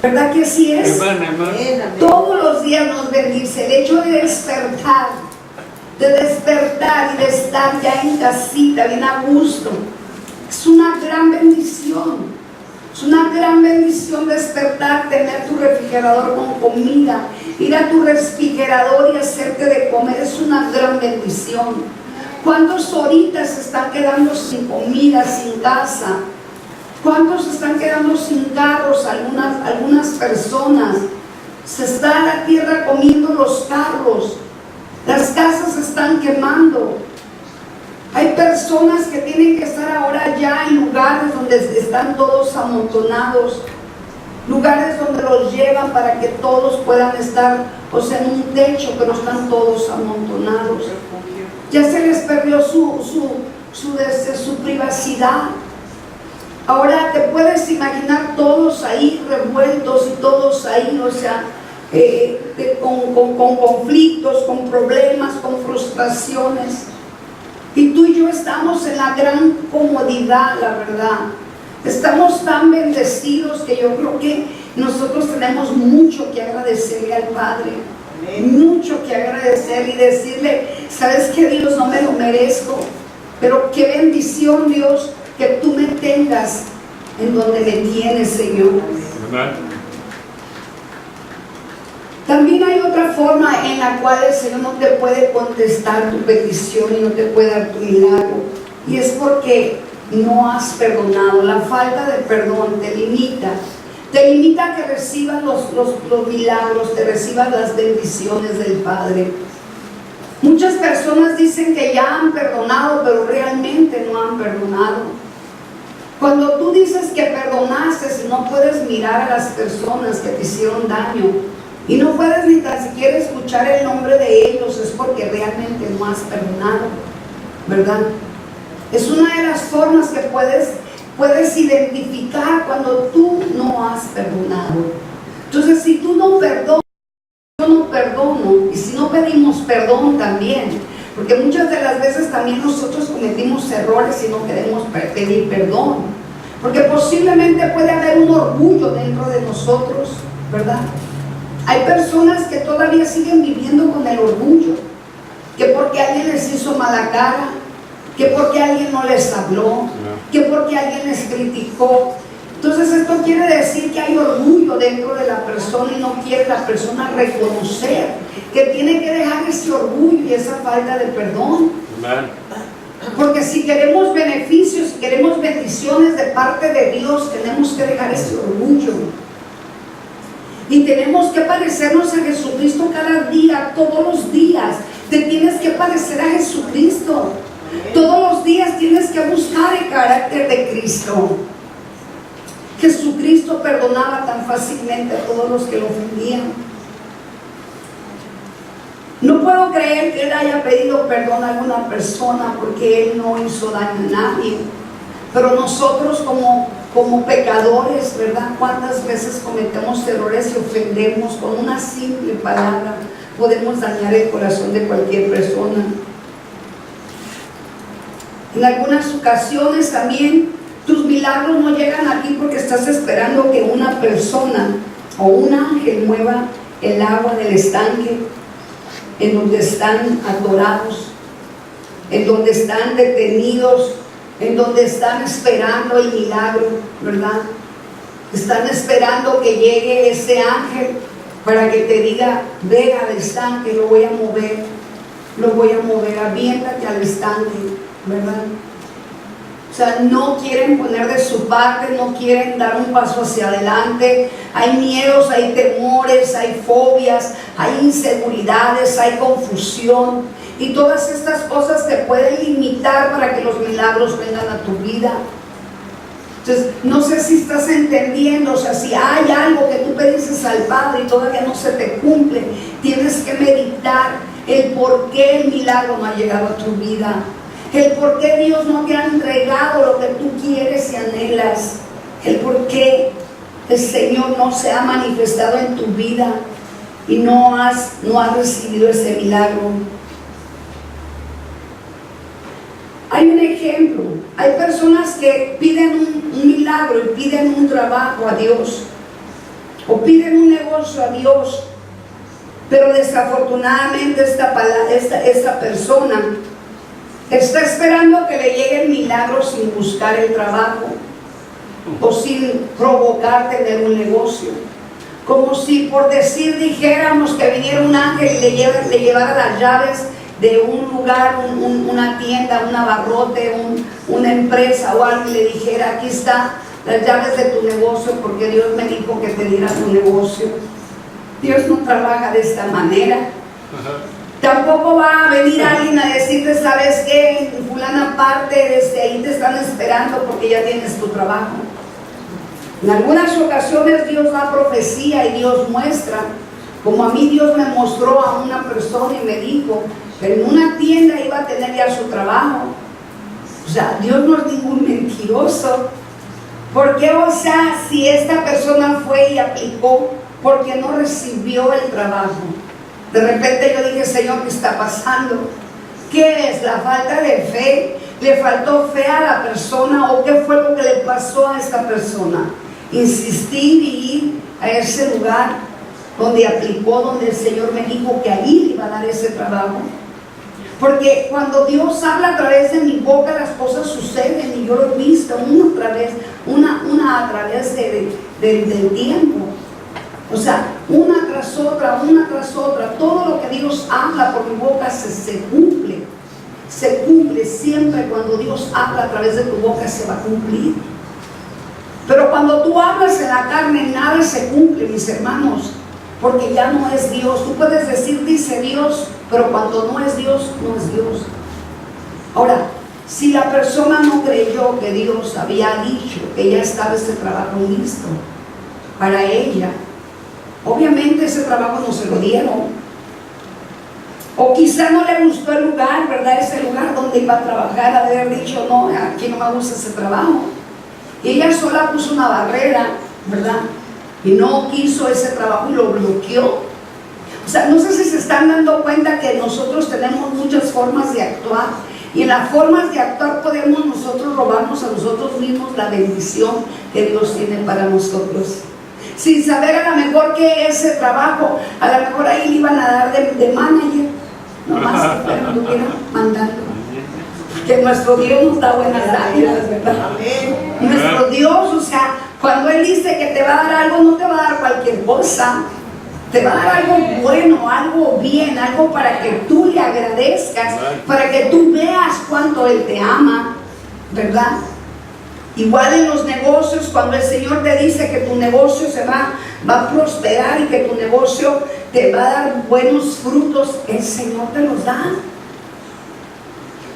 S2: ¿Verdad que así es? Todos los días nos bendice. El hecho de despertar y de estar ya en casita, bien a gusto, es una gran bendición. Es una gran bendición despertar, tener tu refrigerador con comida, ir a tu refrigerador y hacerte de comer. Es una gran bendición. ¿Cuántos ahorita se están quedando sin comida, sin casa? ¿Cuántos se están quedando sin carros? Algunas personas. Se está la tierra comiendo los carros. Las casas se están quemando. Hay personas que tienen que estar ahora ya en lugares donde están todos amontonados, lugares donde los llevan para que todos puedan estar, o sea, en un techo, pero están todos amontonados. Ya se les perdió su privacidad. Ahora te puedes imaginar todos ahí revueltos y todos ahí, o sea, con conflictos, con problemas, con frustraciones. Y tú y yo estamos en la gran comodidad, la verdad. Estamos tan bendecidos que yo creo que nosotros tenemos mucho que agradecerle al Padre. Mucho que agradecer y decirle, ¿sabes qué, Dios? No me lo merezco, pero qué bendición, Dios, que tú me tengas en donde me tienes, Señor. Amén. También hay otra forma en la cual el Señor no te puede contestar tu petición y no te puede dar tu milagro, y es porque no has perdonado. La falta de perdón te limita a que recibas los milagros, te recibas las bendiciones del Padre. Muchas personas dicen que ya han perdonado, pero realmente no han perdonado. Cuando tú dices que perdonaste y no puedes mirar a las personas que te hicieron daño, y no puedes ni tan siquiera escuchar el nombre de ellos, es porque realmente no has perdonado, ¿verdad? Es una de las formas que puedes identificar cuando tú no has perdonado. Entonces, si tú no perdonas, yo no perdono, y si no pedimos perdón también, porque muchas de las veces también nosotros cometimos errores y no queremos pedir perdón, porque posiblemente puede haber un orgullo dentro de nosotros, ¿verdad? Hay personas que todavía siguen viviendo con el orgullo, que porque alguien les hizo mala cara, que porque alguien no les habló, que porque alguien les criticó. Entonces esto quiere decir que hay orgullo dentro de la persona y no quiere la persona reconocer que tiene que dejar ese orgullo y esa falta de perdón. Porque si queremos beneficios, si queremos bendiciones de parte de Dios, tenemos que dejar ese orgullo. Y tenemos que parecernos a Jesucristo cada día, todos los días. Te tienes que parecer a Jesucristo. Todos los días tienes que buscar el carácter de Cristo. Jesucristo perdonaba tan fácilmente a todos los que lo ofendían. No puedo creer que Él haya pedido perdón a alguna persona, porque Él no hizo daño a nadie. Pero nosotros como pecadores, ¿verdad? ¿Cuántas veces cometemos errores y ofendemos con una simple palabra? Podemos dañar el corazón de cualquier persona. En algunas ocasiones también tus milagros no llegan a ti porque estás esperando que una persona o un ángel mueva el agua del estanque en donde están atorados, en donde están detenidos, en donde están esperando el milagro, ¿verdad? Están esperando que llegue ese ángel para que te diga: ve al estanque, lo voy a mover, aviéntate al estanque, ¿verdad? O sea, no quieren poner de su parte, no quieren dar un paso hacia adelante. Hay miedos, hay temores, hay fobias, hay inseguridades, hay confusión. Y todas estas cosas te pueden limitar para que los milagros vengan a tu vida. Entonces, no sé si estás entendiendo. O sea, si hay algo que tú pediste al Padre y todavía no se te cumple, tienes que meditar el por qué el milagro no ha llegado a tu vida. El por qué Dios no te ha entregado lo que tú quieres y anhelas. El por qué el Señor no se ha manifestado en tu vida y no has recibido ese milagro. Hay un ejemplo. Hay personas que piden un milagro y piden un trabajo a Dios, o piden un negocio a Dios, pero desafortunadamente esta persona está esperando que le llegue el milagro sin buscar el trabajo o sin provocar tener un negocio. Como si, por decir, dijéramos que viniera un ángel y le llevara las llaves de un lugar, una tienda, un abarrote, una empresa o algo, y le dijera: aquí están las llaves de tu negocio, porque Dios me dijo que te diera tu negocio. Dios no trabaja de esta manera. Tampoco va a venir alguien a decirte: ¿sabes qué? En fulana parte, desde ahí te están esperando porque ya tienes tu trabajo. En algunas ocasiones Dios da profecía y Dios muestra, como a mí Dios me mostró a una persona y me dijo que en una tienda iba a tener ya su trabajo. O sea, Dios no es ningún mentiroso. Porque, o sea, si esta persona fue y aplicó, porque no recibió el trabajo. De repente yo dije: Señor, ¿qué está pasando? ¿Qué es? ¿La falta de fe? ¿Le faltó fe a la persona? ¿O qué fue lo que le pasó a esta persona? Insistir y ir a ese lugar donde aplicó, donde el Señor me dijo que ahí le iba a dar ese trabajo. Porque cuando Dios habla a través de mi boca, las cosas suceden, y yo lo he visto una a través del tiempo. O sea, una tras otra, todo lo que Dios habla por mi boca se cumple. Se cumple siempre. Cuando Dios habla a través de tu boca, se va a cumplir. Pero cuando tú hablas en la carne, nada se cumple, mis hermanos, porque ya no es Dios. Tú puedes decir: dice Dios, pero cuando no es Dios, no es Dios. Ahora, si la persona no creyó que Dios había dicho que ya estaba ese trabajo listo para ella, obviamente ese trabajo no se lo dieron. O quizá no le gustó el lugar, ¿verdad? Ese lugar donde iba a trabajar, haber dicho: no, aquí no me gusta ese trabajo. Y ella sola puso una barrera, ¿verdad? Y no quiso ese trabajo y lo bloqueó. O sea, no sé si se están dando cuenta que nosotros tenemos muchas formas de actuar. Y en las formas de actuar podemos nosotros robarnos a nosotros mismos la bendición que Dios tiene para nosotros. Sin saber a lo mejor que ese trabajo, a lo mejor ahí le iban a dar de manager, nomás que estuviera mandando. Que nuestro Dios nos da buenas dádivas, ¿verdad? Nuestro Dios, o sea, cuando Él dice que te va a dar algo, no te va a dar cualquier cosa. Te va a dar algo bueno, algo bien, algo para que tú le agradezcas, para que tú veas cuánto Él te ama, ¿verdad? Igual en los negocios, cuando el Señor te dice que tu negocio va a prosperar y que tu negocio te va a dar buenos frutos, el Señor te los da.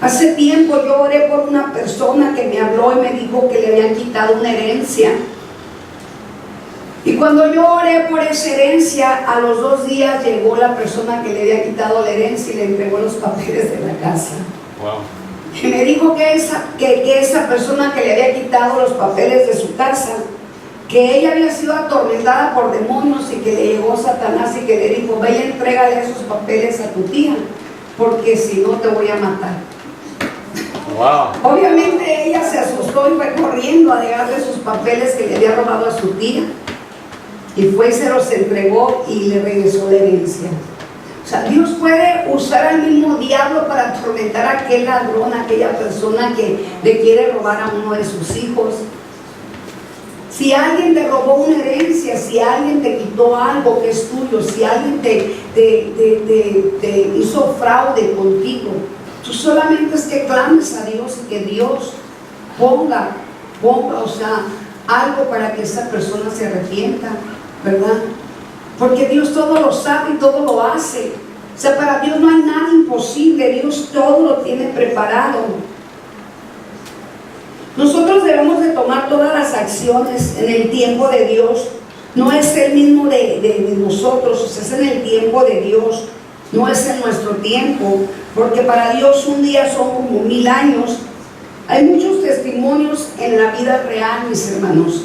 S2: Hace tiempo yo oré por una persona que me habló y me dijo que le habían quitado una herencia. Y cuando yo oré por esa herencia, a los 2 días llegó la persona que le había quitado la herencia y le entregó los papeles de la casa. Wow. Y me dijo que esa persona que le había quitado los papeles de su casa, que ella había sido atormentada por demonios y que le llegó Satanás y que le dijo: ve y entrégale esos papeles a tu tía, porque si no te voy a matar. Wow. Obviamente ella se asustó y fue corriendo a dejarle sus papeles que le había robado a su tía. Y fue y se los entregó y le regresó la herencia. O sea, Dios puede usar al mismo diablo para atormentar a aquel ladrón, a aquella persona que le quiere robar a uno de sus hijos. Si alguien te robó una herencia, si alguien te quitó algo que es tuyo, si alguien te hizo fraude contigo, tú solamente es que clames a Dios y que Dios ponga, o sea, algo para que esa persona se arrepienta, ¿verdad? Porque Dios todo lo sabe y todo lo hace. O sea, para Dios no hay nada imposible. Dios todo lo tiene preparado. Nosotros debemos de tomar todas las acciones en el tiempo de Dios. No es el mismo de nosotros, o sea, es en el tiempo de Dios, no es en nuestro tiempo, porque para Dios un día son como 1000 años. Hay muchos testimonios en la vida real, mis hermanos.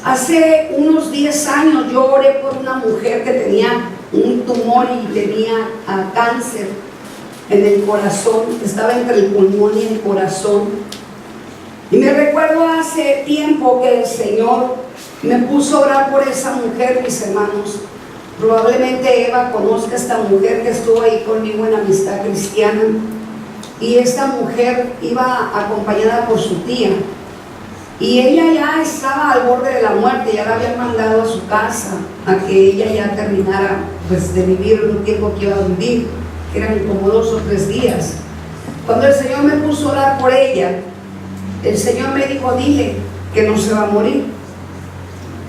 S2: Hace unos 10 años yo oré por una mujer que tenía un tumor y tenía cáncer en el corazón, estaba entre el pulmón y el corazón. Y me recuerdo hace tiempo que el Señor me puso a orar por esa mujer, mis hermanos. Probablemente Eva conozca a esta mujer que estuvo ahí conmigo en Amistad Cristiana. Y esta mujer iba acompañada por su tía. Y ella ya estaba al borde de la muerte, ya la habían mandado a su casa a que ella ya terminara pues de vivir un tiempo que iba a vivir, que eran como 2 o 3 días. Cuando el Señor me puso a orar por ella, el Señor me dijo: dile que no se va a morir.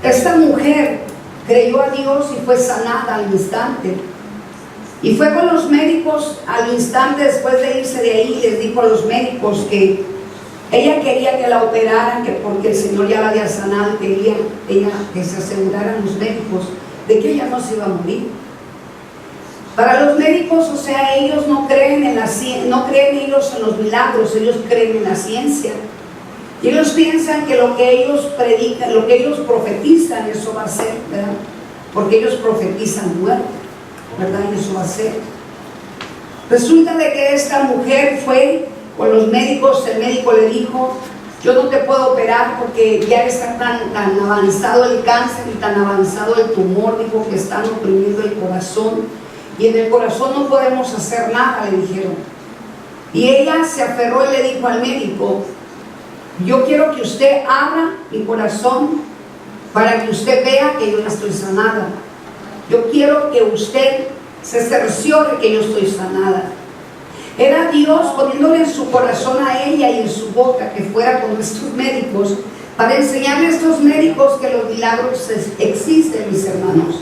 S2: Esta mujer creyó a Dios y fue sanada al instante. Y fue con los médicos al instante después de irse de ahí, les dijo a los médicos que ella quería que la operaran, que porque el Señor ya la había sanado, quería ella que se aseguraran los médicos de que ella no se iba a morir. Para los médicos, o sea, ellos no creen en la ciencia, no creen ellos en los milagros, ellos creen en la ciencia. Y ellos piensan que lo que ellos predican, lo que ellos profetizan, eso va a ser, ¿verdad? Porque ellos profetizan muerte, ¿verdad? Y eso va a ser. Resulta de que esta mujer fue con los médicos, el médico le dijo: yo no te puedo operar porque ya está tan avanzado el cáncer y tan avanzado el tumor, dijo, que están oprimiendo el corazón, y en el corazón no podemos hacer nada, le dijeron. Y ella se aferró y le dijo al médico: yo quiero que usted abra mi corazón para que usted vea que yo no estoy sanada. Yo quiero que usted se cerciore que yo estoy sanada. Era Dios poniéndole en su corazón a ella y en su boca que fuera con estos médicos, para enseñarle a estos médicos que los milagros existen, mis hermanos.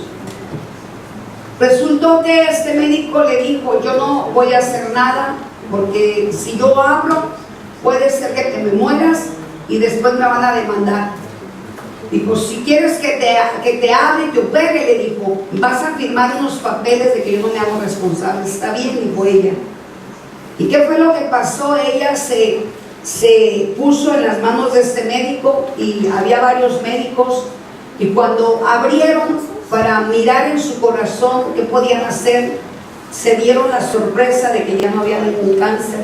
S2: Resultó que este médico le dijo: yo no voy a hacer nada, porque si yo abro, puede ser que te me mueras y después me van a demandar. Dijo: si quieres que te hable y te opere, le dijo, vas a firmar unos papeles de que yo no me hago responsable. Está bien, dijo ella. ¿Y qué fue lo que pasó? Ella se puso en las manos de este médico, y había varios médicos, y cuando abrieron para mirar en su corazón qué podían hacer, se dieron la sorpresa de que ya no había ningún cáncer.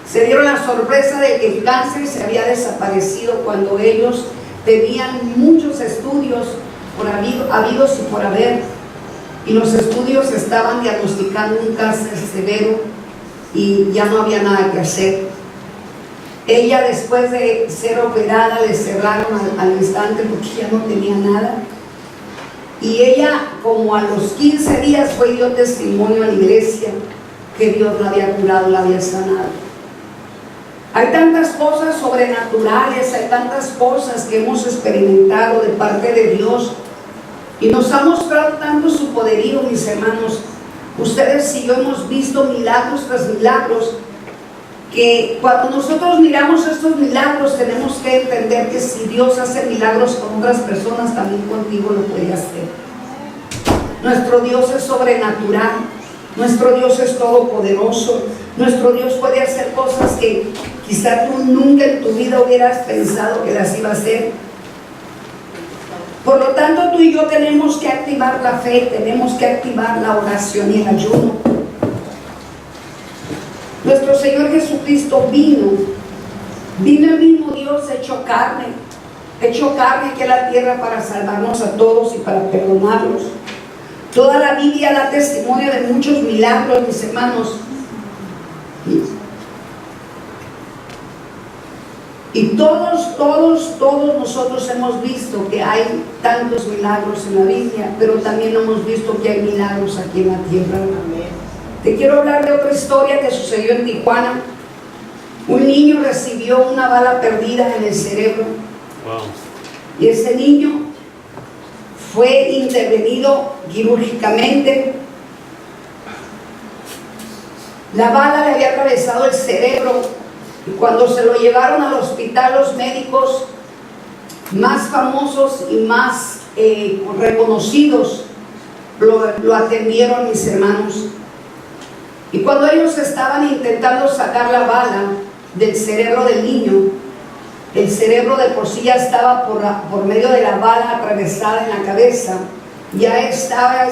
S2: Se dieron la sorpresa de que el cáncer se había desaparecido, cuando ellos tenían muchos estudios habidos y por haber, y los estudios estaban diagnosticando un cáncer severo y ya no había nada que hacer. Ella, después de ser operada, le cerraron al instante porque ya no tenía nada, y ella, como a los 15 días, fue y dio testimonio a la iglesia que Dios la había curado, la había sanado. Hay tantas cosas sobrenaturales, hay tantas cosas que hemos experimentado de parte de Dios y nos ha mostrado tanto su poderío, mis hermanos. Ustedes y yo hemos visto milagros tras milagros, que cuando nosotros miramos estos milagros tenemos que entender que si Dios hace milagros con otras personas, también contigo lo puede hacer. Nuestro Dios es sobrenatural, nuestro Dios es todopoderoso, nuestro Dios puede hacer cosas que quizá tú nunca en tu vida hubieras pensado que las iba a hacer. Por lo tanto, tú y yo tenemos que activar la fe, tenemos que activar la oración y el ayuno. Nuestro Señor Jesucristo vino el mismo Dios hecho carne aquí en la tierra para salvarnos a todos y para perdonarlos. Toda la Biblia da testimonio de muchos milagros, mis hermanos. Y todos nosotros hemos visto que hay tantos milagros en la Biblia, pero también hemos visto que hay milagros aquí en la tierra. Te quiero hablar de otra historia que sucedió en Tijuana. Un niño recibió una bala perdida en el cerebro.
S1: Wow.
S2: Y ese niño fue intervenido quirúrgicamente. La bala le había atravesado el cerebro y cuando se lo llevaron al hospital, los médicos más famosos y más reconocidos lo atendieron, mis hermanos. Y cuando ellos estaban intentando sacar la bala del cerebro del niño, el cerebro de por sí ya estaba por medio de la bala atravesada en la cabeza, ya estaba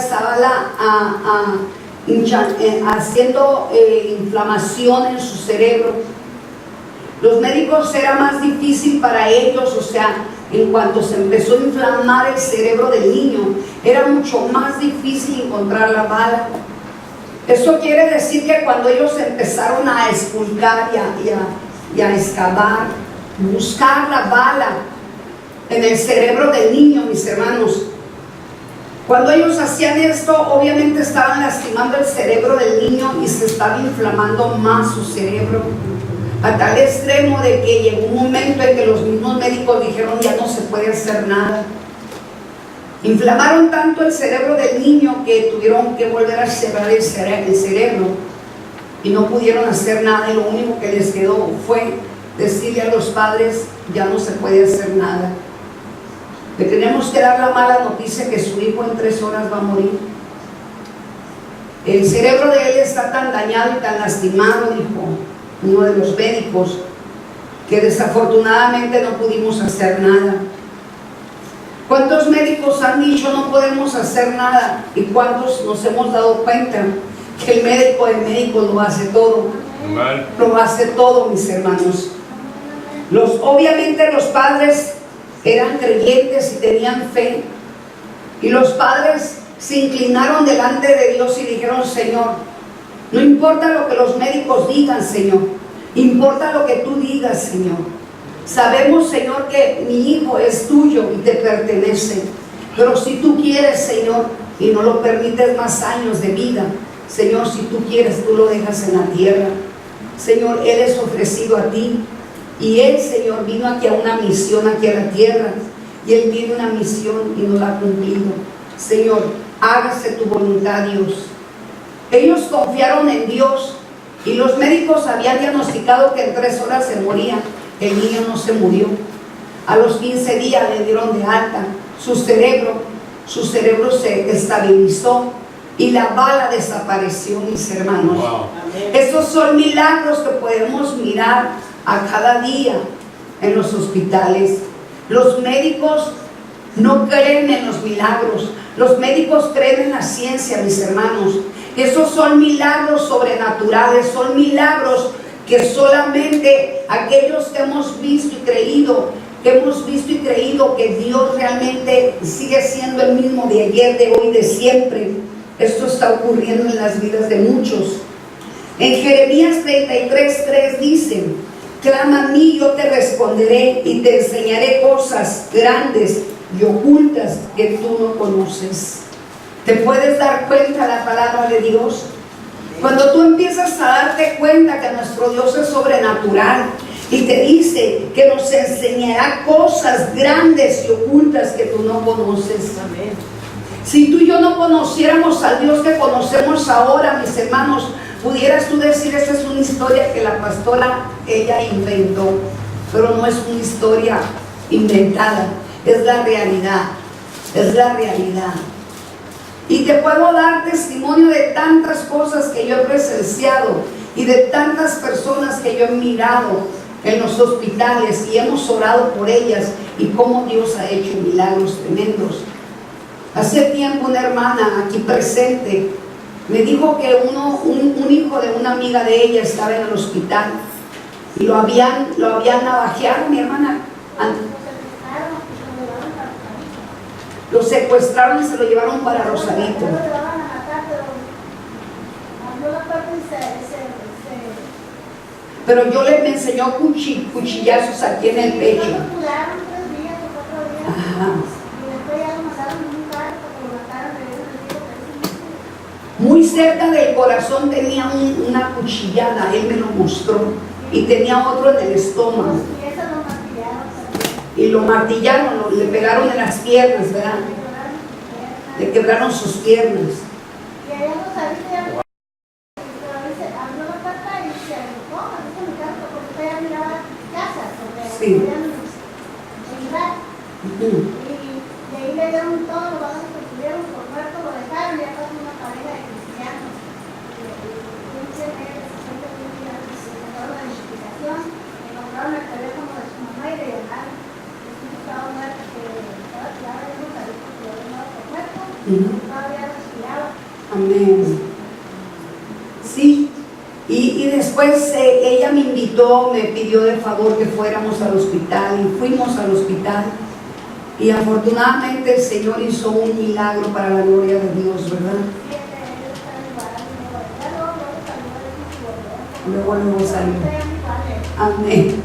S2: haciendo inflamación en su cerebro. Los médicos era más difícil para ellos, o sea, en cuanto se empezó a inflamar el cerebro del niño, era mucho más difícil encontrar la bala. Eso quiere decir que cuando ellos empezaron a expulgar y a excavar, buscar la bala en el cerebro del niño, mis hermanos, cuando ellos hacían esto, obviamente estaban lastimando el cerebro del niño y se estaba inflamando más su cerebro, a tal extremo de que llegó un momento en que los mismos médicos dijeron ya no se puede hacer nada. Inflamaron tanto el cerebro del niño que tuvieron que volver a cerrar el cerebro y no pudieron hacer nada, y lo único que les quedó fue decirle a los padres ya no se puede hacer nada. Le tenemos que dar la mala noticia que su hijo en 3 horas va a morir. El cerebro de él está tan dañado y tan lastimado, dijo uno de los médicos, que desafortunadamente no pudimos hacer nada. ¿Cuántos médicos han dicho no podemos hacer nada? ¿Y cuántos nos hemos dado cuenta que el médico lo hace todo?
S1: Mal.
S2: Lo hace todo, mis hermanos. Obviamente los padres eran creyentes y tenían fe, y los padres se inclinaron delante de Dios y dijeron: Señor, no importa lo que los médicos digan, Señor, importa lo que tú digas, Señor. Sabemos, Señor, que mi hijo es tuyo y te pertenece, pero si tú quieres, Señor, y no lo permites más años de vida, Señor, si tú quieres, tú lo dejas en la tierra. Señor, Él es ofrecido a ti, y Él, Señor, vino aquí a una misión aquí a la tierra, y Él tiene una misión y no la ha cumplido. Señor, hágase tu voluntad, Dios. Ellos confiaron en Dios, y los médicos habían diagnosticado que en 3 horas se moría. El niño no se murió. A los 15 días le dieron de alta. Su cerebro se estabilizó y la bala desapareció, mis hermanos.
S1: Wow.
S2: Esos son milagros que podemos mirar a cada día en los hospitales. Los médicos no creen en los milagros. Los médicos creen en la ciencia, mis hermanos. Esos son milagros sobrenaturales, son milagros que solamente aquellos que hemos visto y creído, que Dios realmente sigue siendo el mismo de ayer, de hoy, de siempre. Esto está ocurriendo en las vidas de muchos. En Jeremías 33:3 dice: clama a mí, yo te responderé y te enseñaré cosas grandes y ocultas que tú no conoces. ¿Te puedes dar cuenta de la palabra de Dios? Cuando tú empiezas a darte cuenta que nuestro Dios es sobrenatural, Y te dice que nos enseñará cosas grandes y ocultas que tú no conoces.
S1: Amén.
S2: Si tú y yo no conociéramos al Dios que conocemos ahora, mis hermanos, pudieras tú decir, esta es una historia que la pastora, ella inventó. Pero no es una historia inventada, es la realidad. Es la realidad. Y te puedo dar testimonio de tantas cosas que yo he presenciado y de tantas personas que yo he mirado en los hospitales y hemos orado por ellas y cómo Dios ha hecho milagros tremendos. Hace tiempo una hermana aquí presente me dijo que un hijo de una amiga de ella estaba en el hospital y lo habían navajeado, mi hermana. Lo secuestraron y se lo llevaron para Rosarito. Pero me enseñó cuchillazos aquí en el pecho. Ajá. Muy cerca del corazón tenía una cuchillada, él me lo mostró, y tenía otro en el estómago. Y lo martillaron, le pegaron en las piernas, ¿verdad? Le quebraron sus piernas. Sí.
S3: Y de ahí le dieron todo, lo van a construir por muerto, lo dejaron y ya pasó una pareja de cristianos. Encontraron la identificación, encontraron el teléfono de su mamá y le llamaron. Estaba muerta, que estaba tirada, ya no sabía porque lo habían dado por muerto, todavía respiraba.
S2: Amén. Sí. Y después ella me invitó, me pidió de favor que fuéramos al hospital y fuimos al hospital y afortunadamente el Señor hizo un milagro para la gloria de Dios, ¿verdad? Luego salió. Amén.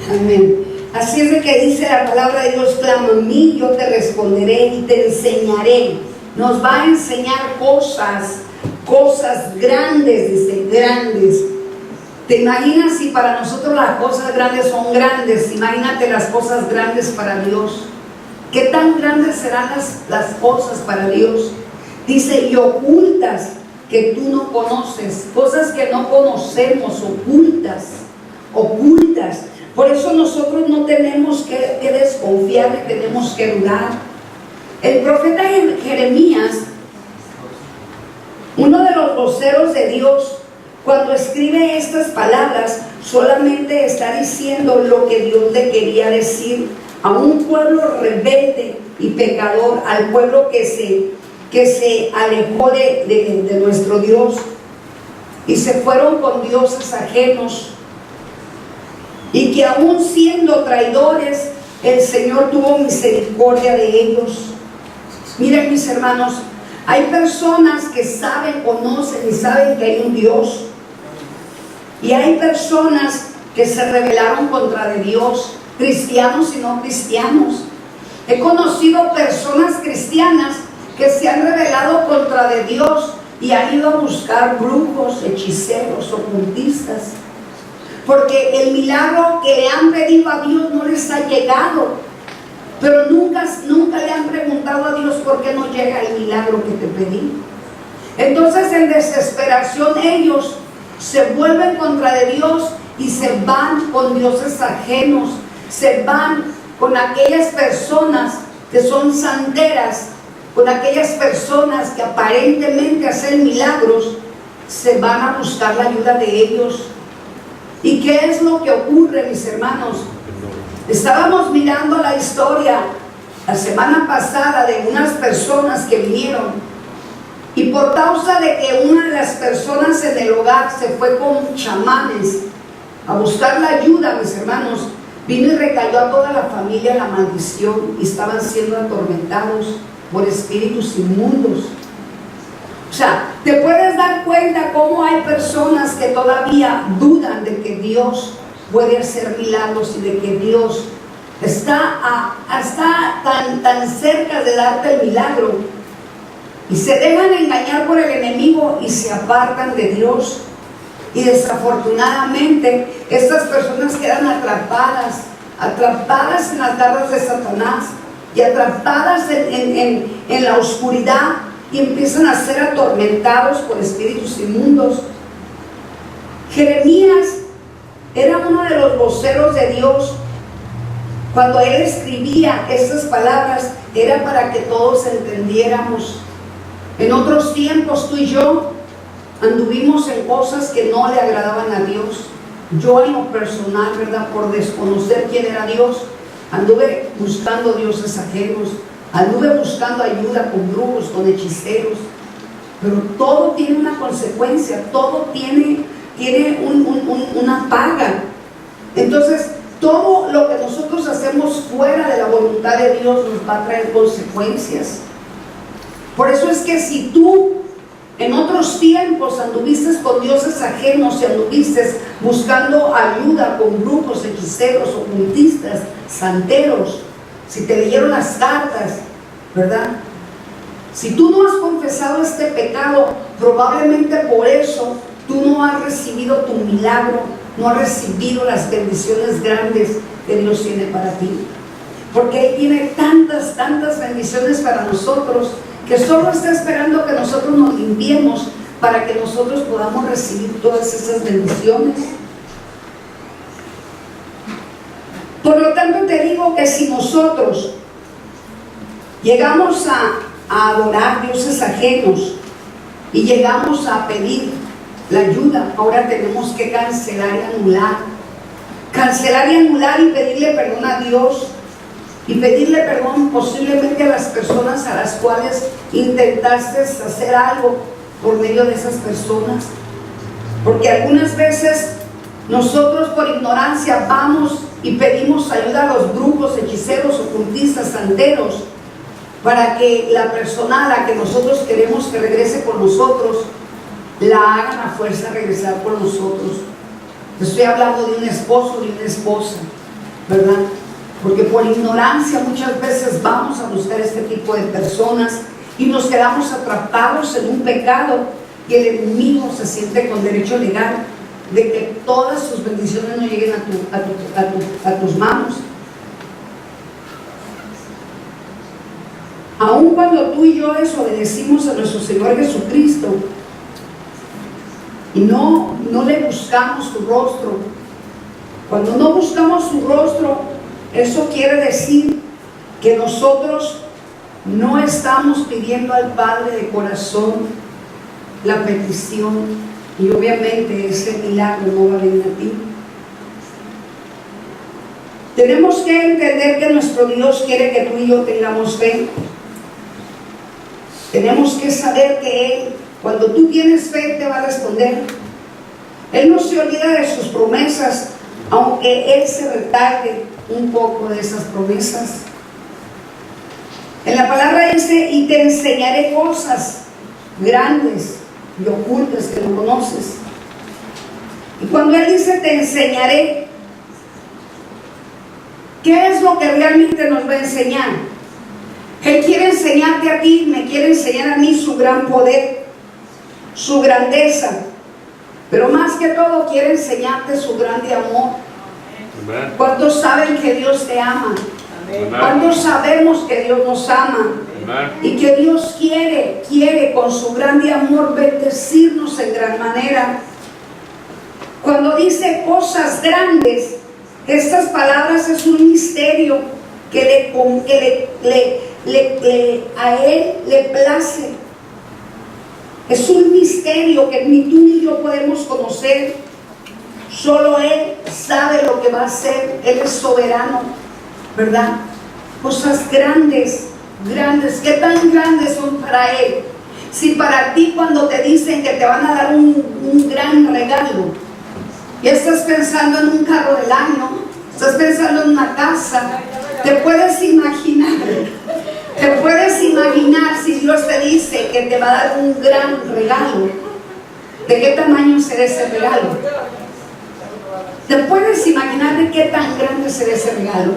S2: Amén. Así es de que dice la palabra de Dios, clama a mí, yo te responderé y te enseñaré. Nos va a enseñar cosas grandes, dice, grandes. ¿Te imaginas si para nosotros las cosas grandes son grandes? Imagínate las cosas grandes para Dios. ¿Qué tan grandes serán las cosas para Dios? Dice, y ocultas que tú no conoces, cosas que no conocemos, ocultas. Por eso nosotros no tenemos que desconfiar, tenemos que dudar. El profeta Jeremías, uno de los voceros de Dios, cuando escribe estas palabras, solamente está diciendo lo que Dios le quería decir a un pueblo rebelde y pecador, al pueblo que se alejó de nuestro Dios y se fueron con dioses ajenos, y que aún siendo traidores, el Señor tuvo misericordia de ellos. Miren, mis hermanos, hay personas que saben, conocen y saben que hay un Dios, y hay personas que se rebelaron contra de Dios, cristianos y no cristianos. He conocido personas cristianas que se han rebelado contra de Dios y han ido a buscar brujos, hechiceros, ocultistas, porque el milagro que le han pedido a Dios no les ha llegado. Pero nunca le han preguntado a Dios por qué no llega el milagro que te pedí. Entonces, en desesperación, ellos se vuelven contra de Dios y se van con dioses ajenos, se van con aquellas personas que son santeras, con aquellas personas que aparentemente hacen milagros, se van a buscar la ayuda de ellos. ¿Y qué es lo que ocurre, mis hermanos? Estábamos mirando la historia la semana pasada de unas personas que vinieron, y por causa de que una de las personas en el hogar se fue con chamanes a buscar la ayuda, mis hermanos, vino y recayó a toda la familia la maldición y estaban siendo atormentados por espíritus inmundos. O sea, te puedes dar cuenta cómo hay personas que todavía dudan de que Dios puede hacer milagros y de que Dios está tan cerca de darte el milagro, y se dejan engañar por el enemigo y se apartan de Dios. Y desafortunadamente Estas personas quedan atrapadas en las garras de Satanás y atrapadas en la oscuridad y empiezan a ser atormentados por espíritus inmundos. Jeremías era uno de los voceros de Dios. Cuando él escribía estas palabras era para que todos entendiéramos. En otros tiempos tú y yo anduvimos en cosas que no le agradaban a Dios. Yo en lo personal, ¿verdad? Por desconocer quién era Dios, anduve buscando dioses ajenos, anduve buscando ayuda con brujos, con hechiceros. Pero todo tiene una consecuencia, todo tiene una paga. Entonces, todo lo que nosotros hacemos fuera de la voluntad de Dios nos va a traer consecuencias. Por eso es que si tú en otros tiempos anduviste con dioses ajenos y anduviste buscando ayuda con brujos, hechiceros, ocultistas, santeros, si te leyeron las cartas, ¿verdad? Si tú no has confesado este pecado, probablemente por eso tú no has recibido tu milagro, no has recibido las bendiciones grandes que Dios tiene para ti. Porque Él tiene tantas bendiciones para nosotros, que solo está esperando que nosotros nos limpiemos para que nosotros podamos recibir todas esas bendiciones. Por lo tanto te digo que si nosotros llegamos a adorar dioses ajenos y llegamos a pedir la ayuda, ahora tenemos que cancelar y anular y pedirle perdón a Dios y pedirle perdón posiblemente a las personas a las cuales intentaste hacer algo por medio de esas personas. Porque algunas veces nosotros por ignorancia vamos y pedimos ayuda a los brujos, hechiceros, ocultistas, santeros, para que la persona a la que nosotros queremos que regrese con nosotros, la hagan a fuerza regresar con nosotros. Estoy hablando de un esposo, de una esposa, ¿verdad? Porque por ignorancia muchas veces vamos a buscar este tipo de personas y nos quedamos atrapados en un pecado y el enemigo se siente con derecho legal de que todas sus bendiciones no lleguen a tus manos. Aun cuando tú y yo desobedecimos a nuestro Señor Jesucristo y no le buscamos su rostro, cuando no buscamos su rostro, eso quiere decir que nosotros no estamos pidiendo al Padre de corazón la petición, y obviamente ese milagro no va a venir a ti. Tenemos que entender que nuestro Dios quiere que tú y yo tengamos fe. Tenemos que saber que Él, cuando tú tienes fe, te va a responder. Él no se olvida de sus promesas, aunque Él se retarde un poco de esas promesas. En la palabra dice: y te enseñaré cosas grandes y ocultas que no conoces. Y cuando Él dice te enseñaré, ¿qué es lo que realmente nos va a enseñar? Él quiere enseñarte a ti, me quiere enseñar a mí su gran poder, su grandeza, pero más que todo quiere enseñarte su grande amor. ¿Cuántos saben que Dios te ama? ¿Cuántos sabemos que Dios nos ama? Y que Dios quiere con su grande amor bendecirnos en gran manera. Cuando dice cosas grandes, estas palabras es un misterio que a Él le place. Es un misterio que ni tú ni yo podemos conocer. Solo Él sabe lo que va a hacer. Él es soberano, ¿verdad? Cosas grandes. ¿Qué tan grandes son para Él? Si para ti, cuando te dicen que te van a dar un gran regalo, ya estás pensando en un carro del año, estás pensando en una casa, te puedes imaginar si Dios te dice que te va a dar un gran regalo, ¿de qué tamaño será ese regalo? ¿Te puedes imaginar de qué tan grande será ese regalo?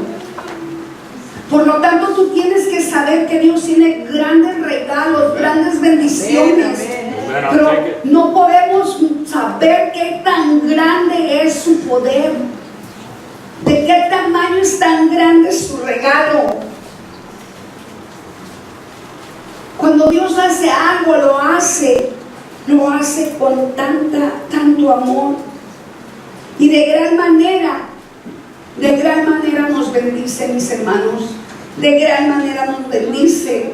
S2: Por lo tanto, tú tienes que saber que Dios tiene grandes regalos, grandes bendiciones
S1: Amen. I'll
S2: Pero
S1: take it.
S2: no podemos saber qué tan grande es su poder, de qué tamaño es tan grande su regalo. Cuando Dios hace algo, lo hace con tanto amor. Y de gran manera nos bendice, mis hermanos. De gran manera nos bendice.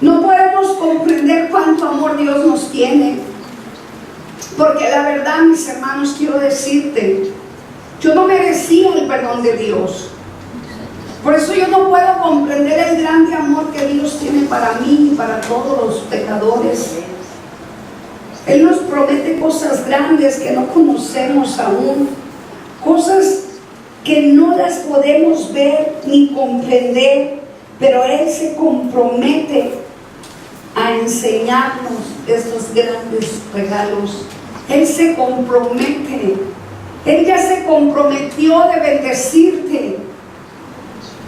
S2: No podemos comprender cuánto amor Dios nos tiene. Porque la verdad, mis hermanos, quiero decirte, yo no merecía el perdón de Dios. Por eso yo no puedo comprender el grande amor que Dios tiene para mí y para todos los pecadores. Él nos promete cosas grandes que no conocemos aún, cosas que no las podemos ver ni comprender, pero Él se compromete a enseñarnos estos grandes regalos. Él se compromete, Él ya se comprometió de bendecirte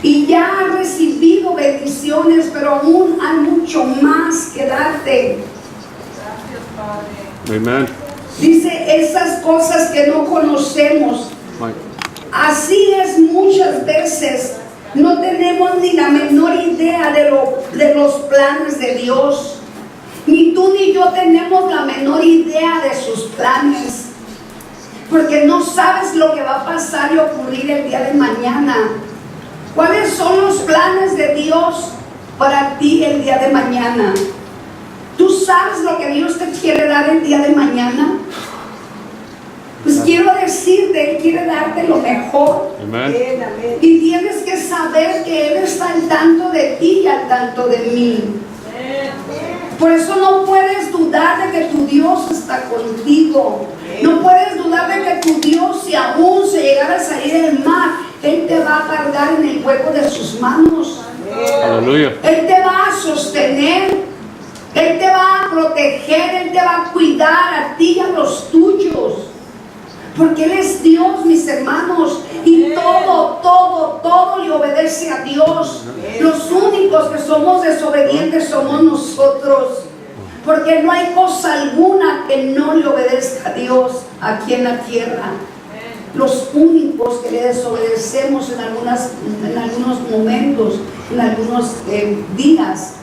S2: y ya ha recibido bendiciones, pero aún hay mucho más que darte.
S1: Amen.
S2: Dice esas cosas que no conocemos.
S1: Mike.
S2: Así es, muchas veces no tenemos ni la menor idea de los planes de Dios. Ni tú ni yo tenemos la menor idea de sus planes, porque no sabes lo que va a pasar y ocurrir el día de mañana. ¿Cuáles son los planes de Dios para ti el día de mañana? ¿Tú sabes lo que Dios te quiere dar el día de mañana? Pues quiero decirte, Él quiere darte lo mejor.
S1: Amen.
S2: Y tienes que saber que Él está al tanto de ti y al tanto de mí. Por eso no puedes dudar de que tu Dios está contigo. No puedes dudar de que tu Dios, si aún se llegara a salir del mar, Él te va a cargar en el hueco de sus manos.
S1: Aleluya.
S2: Él te va a sostener. Él te va a proteger. Él te va a cuidar a ti y a los tuyos. Porque Él es Dios, mis hermanos, y todo le obedece a Dios. Los únicos que somos desobedientes somos nosotros, porque no hay cosa alguna que no le obedezca a Dios aquí en la tierra. Los únicos que le desobedecemos en algunos momentos, en algunos días,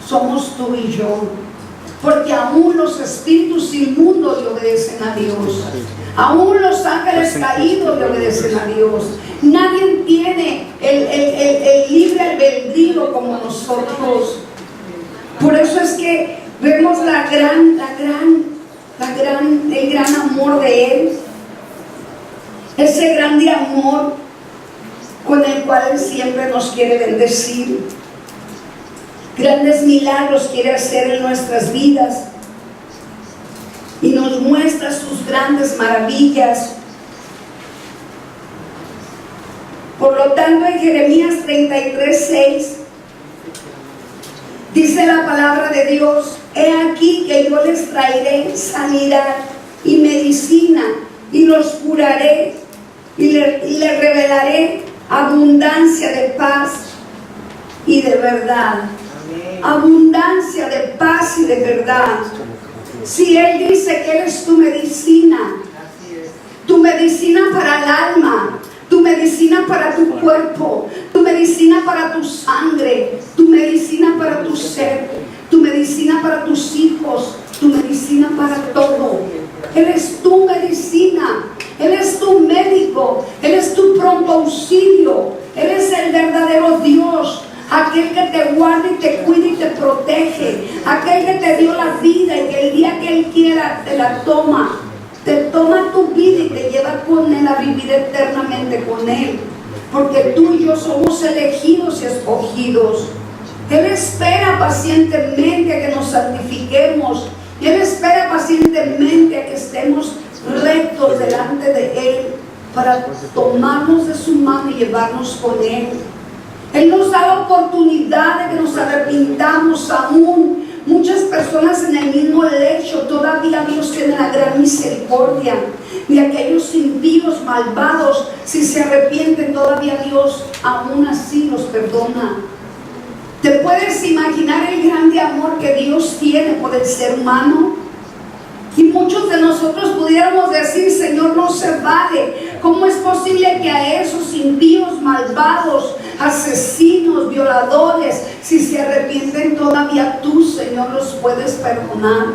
S2: somos tú y yo. Porque aún los espíritus inmundos le obedecen a Dios. Aún los ángeles caídos le obedecen a Dios. Nadie tiene el libre albedrío como nosotros. Por eso es que vemos el gran amor de Él. Ese grande amor con el cual Él siempre nos quiere bendecir. Grandes milagros quiere hacer en nuestras vidas y nos muestra sus grandes maravillas. Por lo tanto, en Jeremías 33:6 dice la palabra de Dios: he aquí que yo les traeré sanidad y medicina, y los curaré y les revelaré abundancia de paz y de verdad. Abundancia de paz y de verdad. Si Él dice que Él es tu medicina para el alma, tu medicina para tu cuerpo, tu medicina para tu sangre, tu medicina para tu ser, tu medicina para tus hijos, tu medicina para todo. Él es tu medicina, Él es tu médico, Él es tu pronto auxilio, Él es el verdadero Dios. Aquel que te guarda y te cuida y te protege. Aquel que te dio la vida y que el día que Él quiera te la toma. Te toma tu vida y te lleva con Él a vivir eternamente con Él. Porque tú y yo somos elegidos y escogidos. Él espera pacientemente a que nos santifiquemos. Él espera pacientemente a que estemos rectos delante de Él para tomarnos de su mano y llevarnos con Él. Él nos da la oportunidad de que nos arrepintamos aún. Muchas personas en el mismo lecho, todavía Dios tiene la gran misericordia de aquellos impíos, malvados. Si se arrepienten, todavía Dios aún así los perdona. ¿Te puedes imaginar el grande amor que Dios tiene por el ser humano? Y muchos de nosotros pudiéramos decir, Señor, no se vale. ¿Cómo es posible que a esos impíos, malvados, asesinos, violadores, si se arrepienten todavía tú, Señor, los puedes perdonar?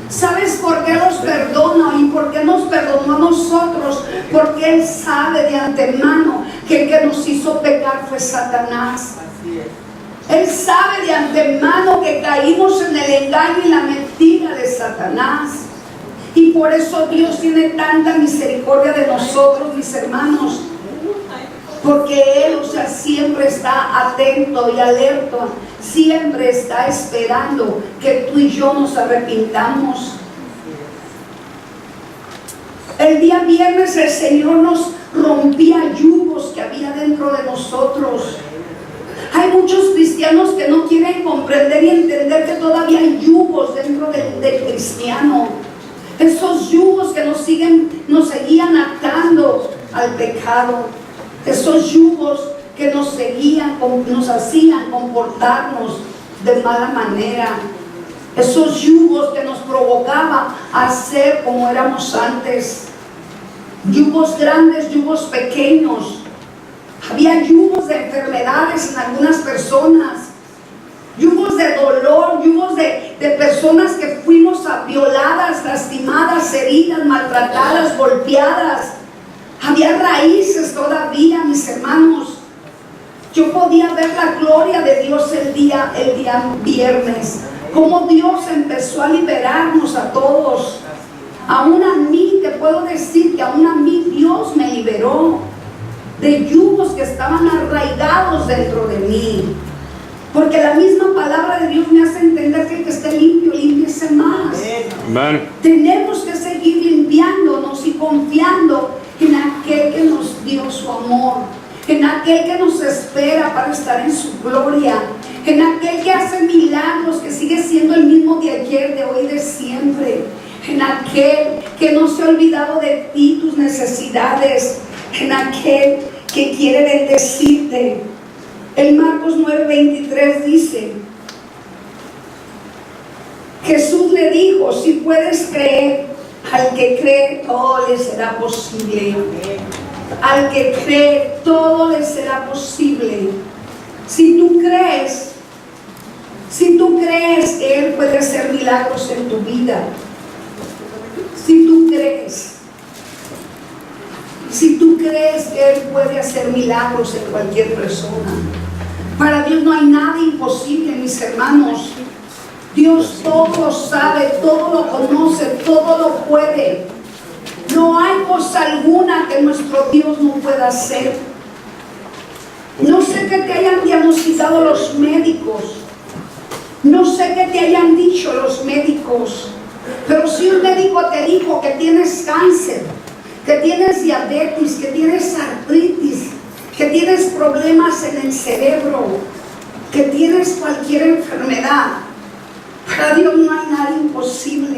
S2: ¿Sabes por qué los perdona y por qué nos perdonó a nosotros? Porque Él sabe de antemano que el que nos hizo pecar fue Satanás.
S1: Así es.
S2: Él sabe de antemano que caímos en el engaño y la mentira de Satanás. Y por eso Dios tiene tanta misericordia de nosotros, mis hermanos. Porque Él, siempre está atento y alerta. Siempre está esperando que tú y yo nos arrepintamos. El día viernes el Señor nos rompía yugos que había dentro de nosotros. Hay muchos cristianos que no quieren comprender y entender que todavía hay yugos dentro del cristiano. Esos yugos que nos seguían atando al pecado. Esos yugos que nos hacían comportarnos de mala manera. Esos yugos que nos provocaban a ser como éramos antes. Yugos grandes, yugos pequeños. Había yugos de enfermedades en algunas personas, yugos de dolor, yugos de personas que fuimos violadas, lastimadas, heridas, maltratadas, golpeadas. Había raíces todavía, mis hermanos. Yo podía ver la gloria de Dios el día viernes, cómo Dios empezó a liberarnos a todos. Aún a mí, te puedo decir que aún a mí Dios me liberó de yugos que estaban arraigados dentro de mí. Porque la misma palabra de Dios me hace entender que el que esté limpio, límpiese más.
S4: Amén.
S2: Tenemos que seguir limpiándonos y confiando en aquel que nos dio su amor, en aquel que nos espera para estar en su gloria, en aquel que hace milagros, que sigue siendo el mismo de ayer, de hoy, de siempre, en aquel que no se ha olvidado de ti, tus necesidades, en aquel que quiere bendecirte. En Marcos 9:23 dice, Jesús le dijo, si puedes creer, al que cree todo le será posible. Al que cree todo le será posible. Si tú crees que Él puede hacer milagros en tu vida, si tú crees que Él puede hacer milagros en cualquier persona, para Dios no hay nada imposible, mis hermanos. Dios todo lo sabe, todo lo conoce, todo lo puede. No hay cosa alguna que nuestro Dios no pueda hacer. No sé qué te hayan diagnosticado los médicos, no sé qué te hayan dicho los médicos, pero si un médico te dijo que tienes cáncer, que tienes diabetes, que tienes artritis, que tienes problemas en el cerebro, que tienes cualquier enfermedad, para Dios no hay nada imposible.